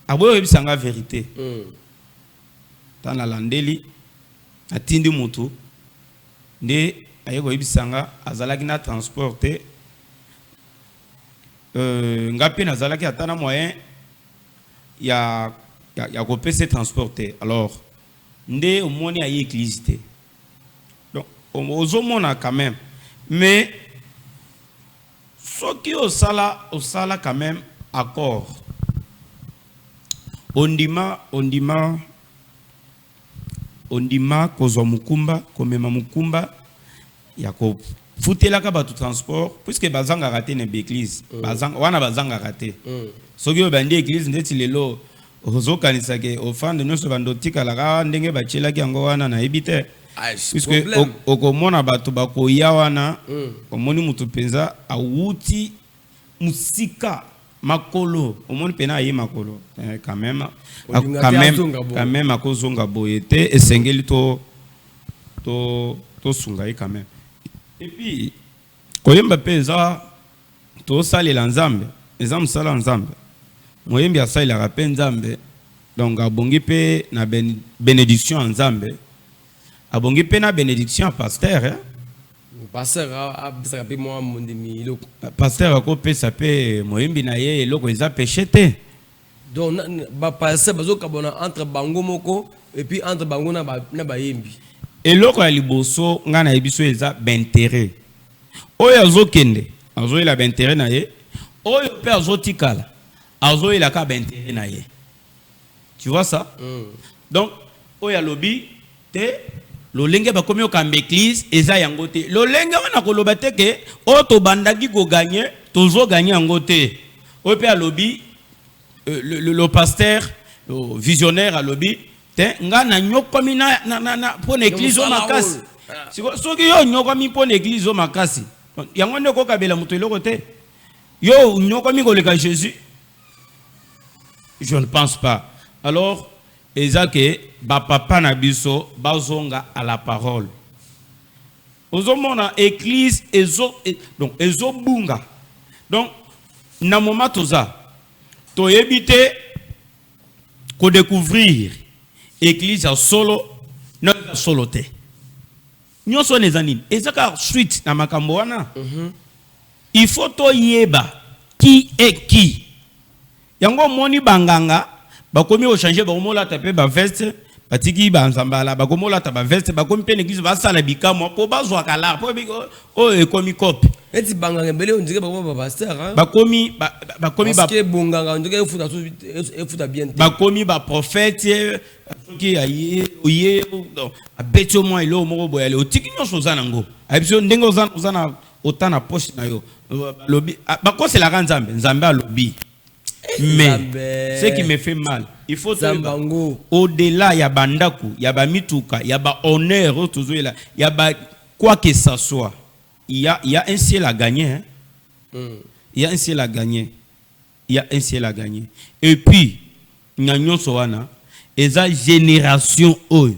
aboyo bisanga vérité tana landeli atindi mutu nde ayeko yebisanga azalaki na transporté ngapi nazalaki atana moyen ya kopesa transporté alors nde omoni aye église te donc ozomona quand même mais soki osala quand même accord ondima kozwa mukumba komema mukumba ya ko futelaka bato transport puisque bazanga raté na église wana bazanga raté soki obandi église ndeti lelo ozokanisa ke ofande nyonso bandotikalaka ndenge bachelaki yango wana na ebite puisque okomona bato bakoya wana omoni mutu penza awuti musika makolo omoni pena aye makolo quand même akozonga boye te esengeli to sunga quand même et puis koyemba peza to salela nzambe eza musala nzambe moyembi asalelaka pe nzambe donc abongi pe na bénédiction en nzambe abongi pe na bénédiction pasteur pasteur akopesa pe moyembi na ye eloko eza péché te donc pasteur bazokabona entre bango moko et puis entre bango na bayembi eloko ya liboso nga na yebiso eza bintérêt oyo azokende azoyela bintérêt na ye oyo pe azotikala azoyela ka bintérêt na ye tu vois ça donc oyo alobi te lolenge bakomi okamba église eza yango te lolenge wana koloba te ke oyo tobandaki koganye tozo gagné en côté au père lobby le pasteur le visionnaire à lobby te ngana nyokomi na pour l'église au makasi soki yo nyokomi pour l'église au makasi yango ndeko kabela muto eloko te yo nyokomi koleka Jésus je ne pense pas alors ezake ba papa na biso bazonga à la parole ozomona église donc ezobunga donc na moment toza to éviter ko découvrir église à solo na solo te nyonso les anines ezaka suite na makambo wana il faut to yeba qui est qui yango moni banganga bakomi o changer bakomola taper ba veste batiki banzambala bakomola ta ba veste bakomi pe l'église ba sala bikamo po bazwa kala po o ekomi copie eti banganga mbele on dirait ba pasteur hein bakomi ba parce que bonganga on dirait efuta bien bakomi ba prophète qui aye oye abetio mo ilo moko boyale otiki nyonso zanango abiso ndengo zana otana poche na yo lobby bakose la nzambe nzambe a lobby. Mais ce qui me fait mal, il faut au-delà, il y a bandaku, il y a bamituka, il y a honneur, il y a quoi que ça soit. Il y a un ciel à gagner. Hein? Il y a un ciel à gagner. Il y a un ciel à gagner. Et puis, il y a une soana, et la génération oyo.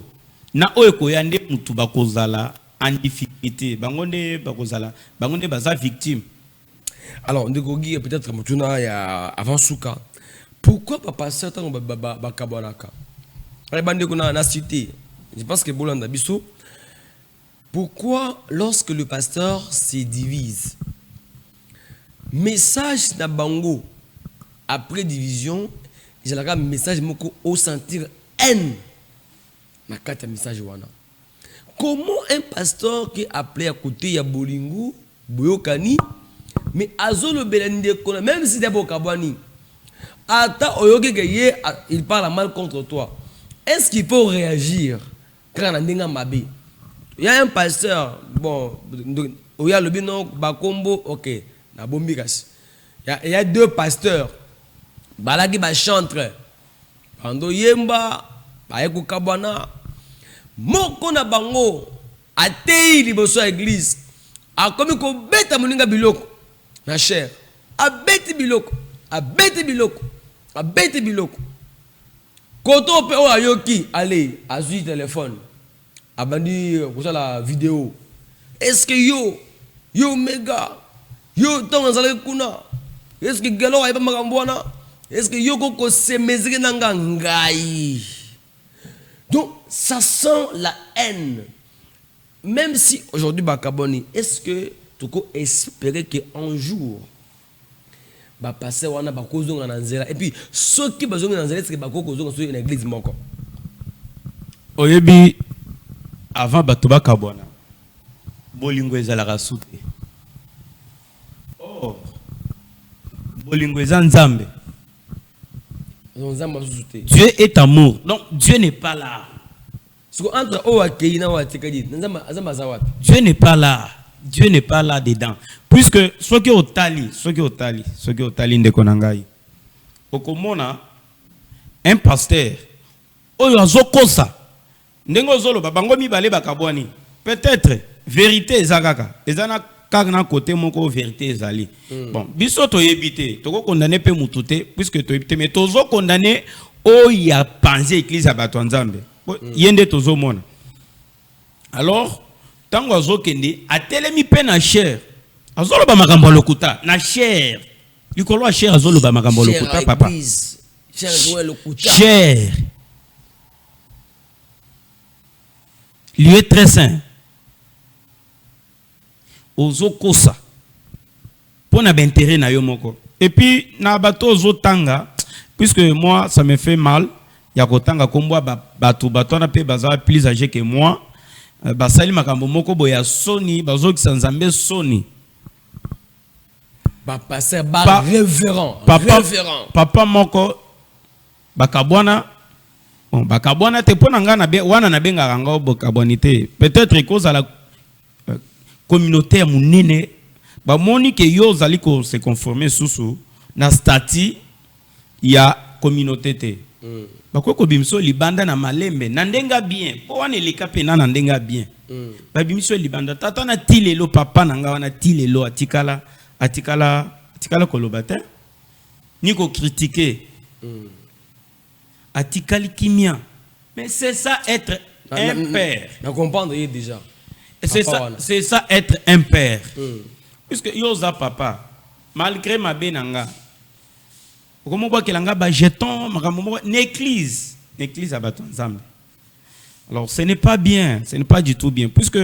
Na oyo koyande mutu bakozala en difficulté. Bangonde bakozala, bangonde baza victime. Alors, Ndegogi, peut-être avant Souka. Pourquoi papa certains bakabonaka? Je pense que Bolanda Bisso. Pourquoi lorsque le pasteur se divise, message na bango après division, j'ai un message moko au sentir haine. Na kata message wana. Comment un pasteur qui est appelé à côté ya Bolingo, Boyokani, mais azolo belende kona même si d'abord kabwani ata oyoke que il parle mal contre toi, est-ce qu'il faut réagir quand on ndenga mabe? Il y a un pasteur bon il y a le bino bakombo OK na bombikas il y a deux pasteurs balaki ba chantre bando yemba ba yeku kabwana moko na bango atei liboso ya église akomi ko beta moninga biloko na cher abeti biloko koto pe o ayoki allez azui téléphone abandi kosa la vidéo est-ce que yo mega yo tonga zala kuna est-ce que gelo ayeba makambwana est-ce que yo ko se mezike nanga ngai donc ça sent la haine même si aujourd'hui bakaboni est-ce que tu peux espérer qu'un jour va passer wana bakozonga na nzela et puis ceux qui bazonga na nzela c'est que bakozonga sur une église moko oyebi avant batoba kabwana bolingo ezalaka soute oh bolingo eza nzambe Dieu est amour donc Dieu n'est pas là. Dieu n'est pas là. Dieu n'est pas là dedans. Puisque ceux qui ont tali de konangai. Okomona un pasteur. Oyo azokosa. Ndengo zolo babango mibale bakabwani. Peut-être vérité ezakaka. Ezana kagna côté moko vérité ezali. Bon, biso to yebite, to ko condamner pe mutute puisque to yebite mais tozo condamner o ya pensé église abato nzambe. Yende tozo mona. Alors tango azokende atelemi pe na chair azolo ba makambo lokuta na chair likolo a chair azolo ba makambo lokuta papa chair lieu très saint ozokosa pona b'intérêt na yo moko et puis na bato ozotanga puisque moi ça me fait mal ya kotanga kombo bato na pe baza plus âgé que moi. Basali makambo moko boya soni bazokisa nzambe soni ba passer ba révérend papa moko bakabwana bon bakabwana te pona nga na be wana na benga ranga bakabwanité peut-être cause à la communauté munene Ba moni que yo zali ko se conformer sous na statut ya communauté te. Ba ko bimso libanda na malembe na ndenga bien. Po wana eleka pe na ndenga bien. Ba bimso libanda tata na tilelo papa na nga wana tilelo atikala koloba te. Ni ko critiquer. Atikali kimia. Mais c'est ça être un père. Na comprendre déjà. C'est ça être un père. Puisque yoza papa malgré ma benanga. Comment voir kelanga ba jeton l'église à baton nzambe. Alors ce n'est pas bien, ce n'est pas du tout bien puisque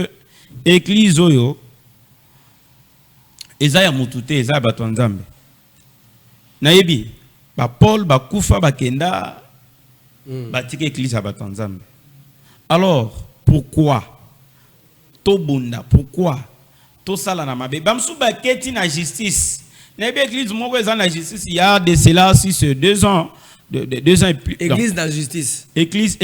église oyo ezaya mutute ezaya baton nzambe. Nayebi ba Paul ba kufa ba kenda ba tike église à baton nzambe. Alors pourquoi tobunda pourquoi to sala na mabe bamsu ba keti na justice. L'église la justice il y a de cela 2 ans et plus. Église de la justice. Église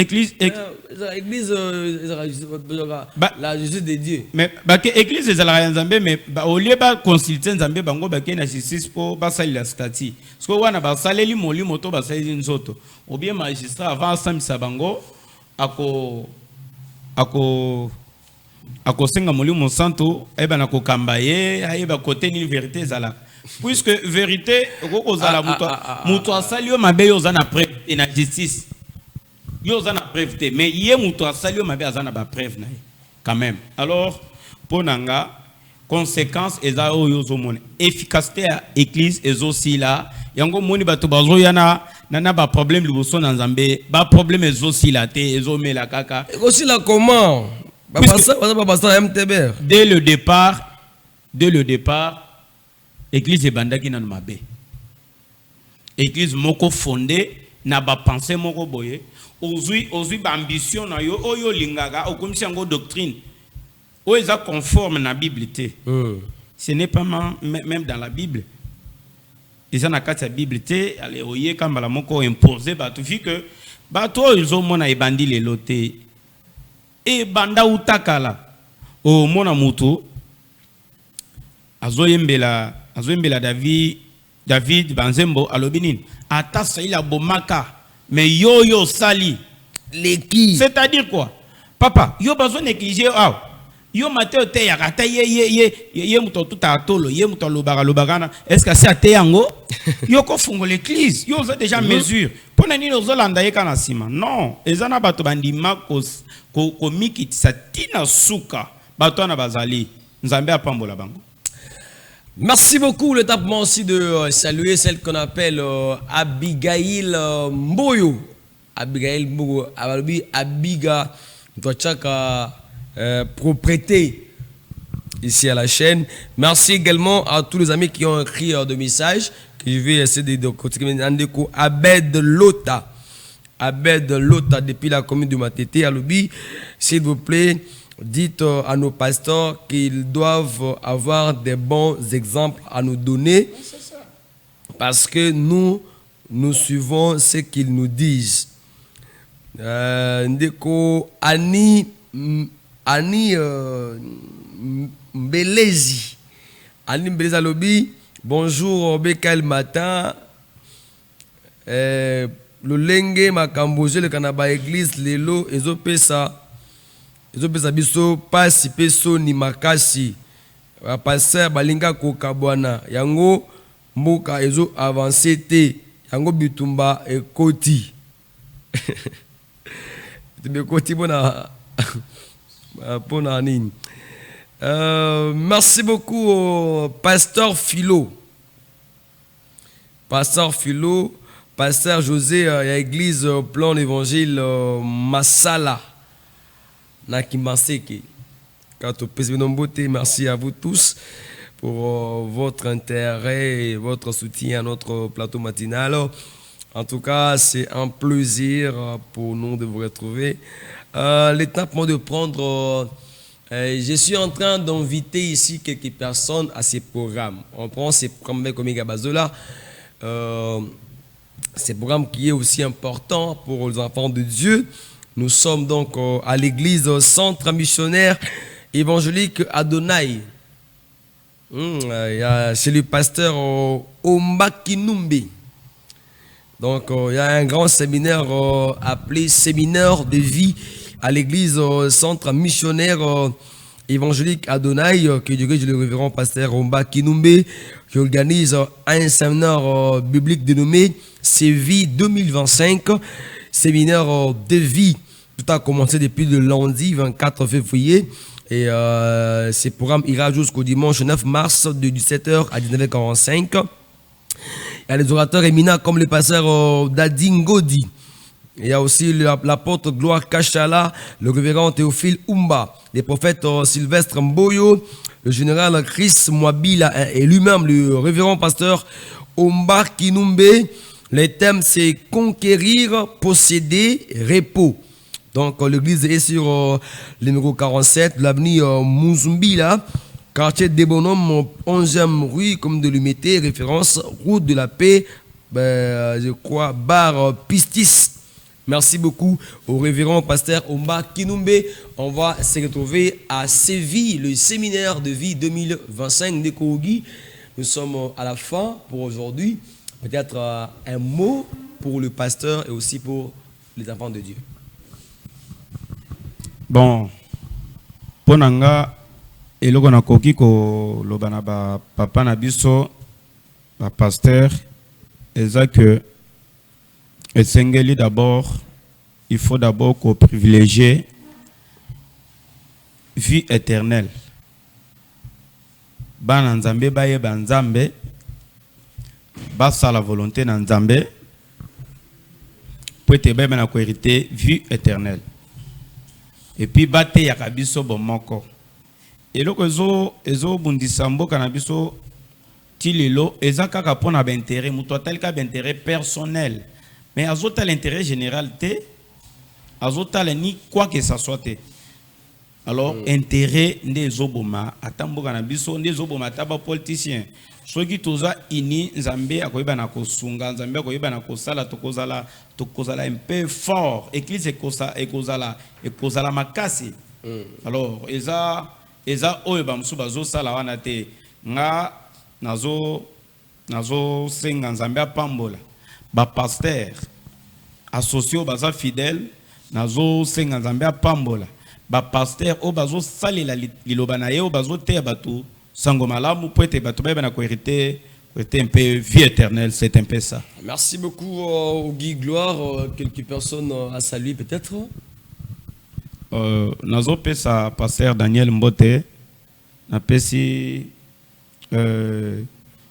la justice de Dieu. Mais église de la Nzambe mais au lieu de consulter Nzambe bango ba na justice pour basali la statut. Parce que wana ba saleli moli moto ba saleli nzoto. Ou bien magistrat avant samisa bango ako senga moli mo santo eba na ko kambaye ayeba côté ni vérité zala. Puisque vérité, muto asali yo mabe yo zana preuve et na justice. Yo zana preuve te, mais yé muto asali yo mabe azana ba preuve na quand même. Alors pour nanga conséquence eza yo zo mone efficacité à église ezo si là yango moni bato bazo yana nana ba problème liboso na Nzambe ba problème ezo si là te ezo mela kaka. Aussi là comment MTB. Dès le départ église ebandaki na mabe. Église moko fondée na ba pensée moko boye. Ozui ba ambition na yo oyo lingaga okomisi yango doctrine. O eza conforme na Bible te. Ce n'est pas même dans la Bible. Ils en a kati ya Bible te ale oye kambala moko imposer batu fi que bato ils ont mona ebandi lelo te. E banda utakala o mona mutu azoyembela David Banzembo alobinin ata saila bomaka mais yo sali l'équipe. C'est-à-dire quoi papa yo bazo négliger yo mateo te yakata ye muto tuta atolo ye muto lobagana est-ce que c'est ate yango yo ko fungo l'église yo za déjà mesure pona nini ozolanda ye kana sima non ezana bato bandima ko mikitisa tina suka bato na bazali Nzambe apambola bango. Merci beaucoup. Le tapement aussi de saluer celle qu'on appelle Abigail Mboyo. Abigail Mboyo. Abiga, propriété ici à la chaîne. Merci également à tous les amis qui ont écrit de messages. Que je vais essayer de continuer. Abed Lota. Abed Lota depuis la commune de Matete à Lobi. S'il vous plaît. Dites à nos pasteurs qu'ils doivent avoir des bons exemples à nous donner parce que nous suivons ce qu'ils nous disent. Ndeko Ani Mbelezi. Ani Mbelezi Alobi. Bonjour Bekael Matin. Le Lenge Makamboje le Kanaba Église Lelo Ezopesa. Ezo pesa biso pasi peso ni makasi passer balinga kokabwana yango mboka ezo avancer te yango bitumba ekoti ekoti bona nini. Merci beaucoup pasteur Philo, pasteur José à l'église plan l'évangile Masala Nakimaseke. Merci à vous tous pour votre intérêt et votre soutien à notre plateau matinal. En tout cas, c'est un plaisir pour nous de vous retrouver. L'étape de prendre, je suis en train d'inviter ici quelques personnes à ces programmes. On prend ces programmes comme Igabazola. Ces programmes qui est aussi important pour les enfants de Dieu. Nous sommes donc à l'église Centre Missionnaire Évangélique Adonai. C'est le pasteur Omba Kinumbe. Donc, il y a un grand séminaire appelé Séminaire de vie à l'église centre missionnaire évangélique Adonai, qui dirige le révérend pasteur Omba Kinumbe, qui organise un séminaire biblique dénommé Séville 2025, séminaire de vie. Tout a commencé depuis le lundi 24 février. Et ce programme ira jusqu'au dimanche 9 mars de 17h à 19h45. Il y a des orateurs éminents comme le pasteur Dadingodi. Il y a aussi l'apôtre Gloire Kachala, le révérend Théophile Umba, les prophètes Sylvestre Mboyo, le général Chris Mwabila et lui-même le révérend pasteur Omba Kinumbe. Les thèmes c'est conquérir, posséder, repos. Donc l'église est sur le numéro 47, l'avenue Mouzumbila, quartier des Bonhommes, 11e rue, comme de l'humité, référence route de la paix, je crois, bar Pistis. Merci beaucoup au révérend pasteur Omba Kinumbe. On va se retrouver à Séville, le séminaire de vie 2025 de Kougi. Nous sommes à la fin pour aujourd'hui. Peut-être un mot pour le pasteur et aussi pour les enfants de Dieu. Bon, pour nanga eloko na koki ko lobana ba papa na biso ba pasteur eza que esengeli d'abord il faut d'abord qu'on privilégie vie éternelle. Bana nzambe baye banzambe basa la volonté na nzambe pour te na ko hériter vie éternelle. Et puis bate yakabiso bomoko. Et loko ezo bundisambo kanabiso tilelo eza kaka pona ba intérêt muto tel ka ba intérêt personnel. Mais azota l'intérêt général te azota ni quoi que ça soit te. Alors intérêt ndezo boma atambo kanabiso ndezo boma taba politicien. Soki toza ini nzambe akoyeba na kosunga nzambe akoyeba na kosala tokozala un peu fort église ekozala makasi. Alors eza oyo bamusu bazo sala wana te nga nazo senga nzambe apambola ba pasteur associé baza fidèle nazo senga nzambe apambola ba pasteur o bazo salela liloba na ye o bazo te bato sango malamu pour être bato na ko hériter un peu vie éternelle, c'est un peu ça. Merci beaucoup au Guy Gloire. Quelques personnes à saluer peut-être. Nazo pesa pasteur Daniel Mbote, na pesi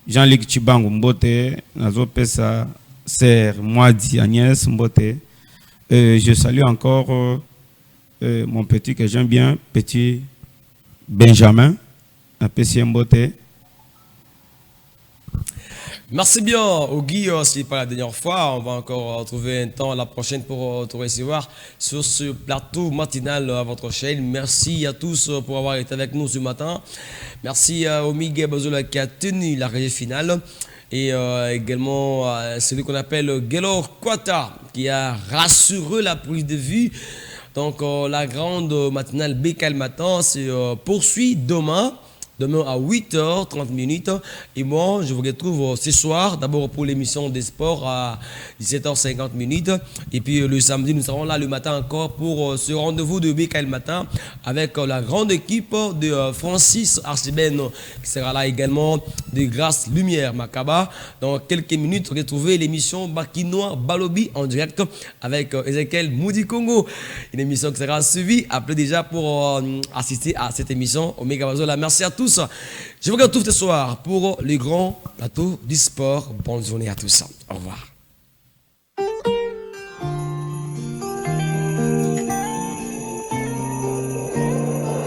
Jean-Luc Chibango Mbote, nazo pesa sœur Moadi Agnès Mbote. Je salue encore mon petit que j'aime bien, petit Benjamin, na pesi Mbote. Merci bien, Ogui. Ce n'est pas la dernière fois. On va encore trouver un temps la prochaine pour te recevoir sur ce plateau matinal à votre chaîne. Merci à tous pour avoir été avec nous ce matin. Merci à Omig Bazola qui a tenu la régie finale. Et également celui qu'on appelle Gelor Kwata qui a rassuré la prise de vue. Donc la grande matinale Bécal Matin se poursuit demain à 8h30. Et moi, je vous retrouve ce soir, d'abord pour l'émission des sports à 17h50. Et puis le samedi, nous serons là le matin encore pour ce rendez-vous de BKL Matin avec la grande équipe de Francis Archibène qui sera là également, de Grâce Lumière Makaba. Dans quelques minutes, retrouvez l'émission Bakinois Balobi en direct avec Ezekiel Moudi Congo. Une émission qui sera suivie. Appelez déjà pour assister à cette émission. Omega Bazola, merci à tous. Je vous retrouve ce soir pour les grands plateaux du sport. Bonne journée à tous. Au revoir.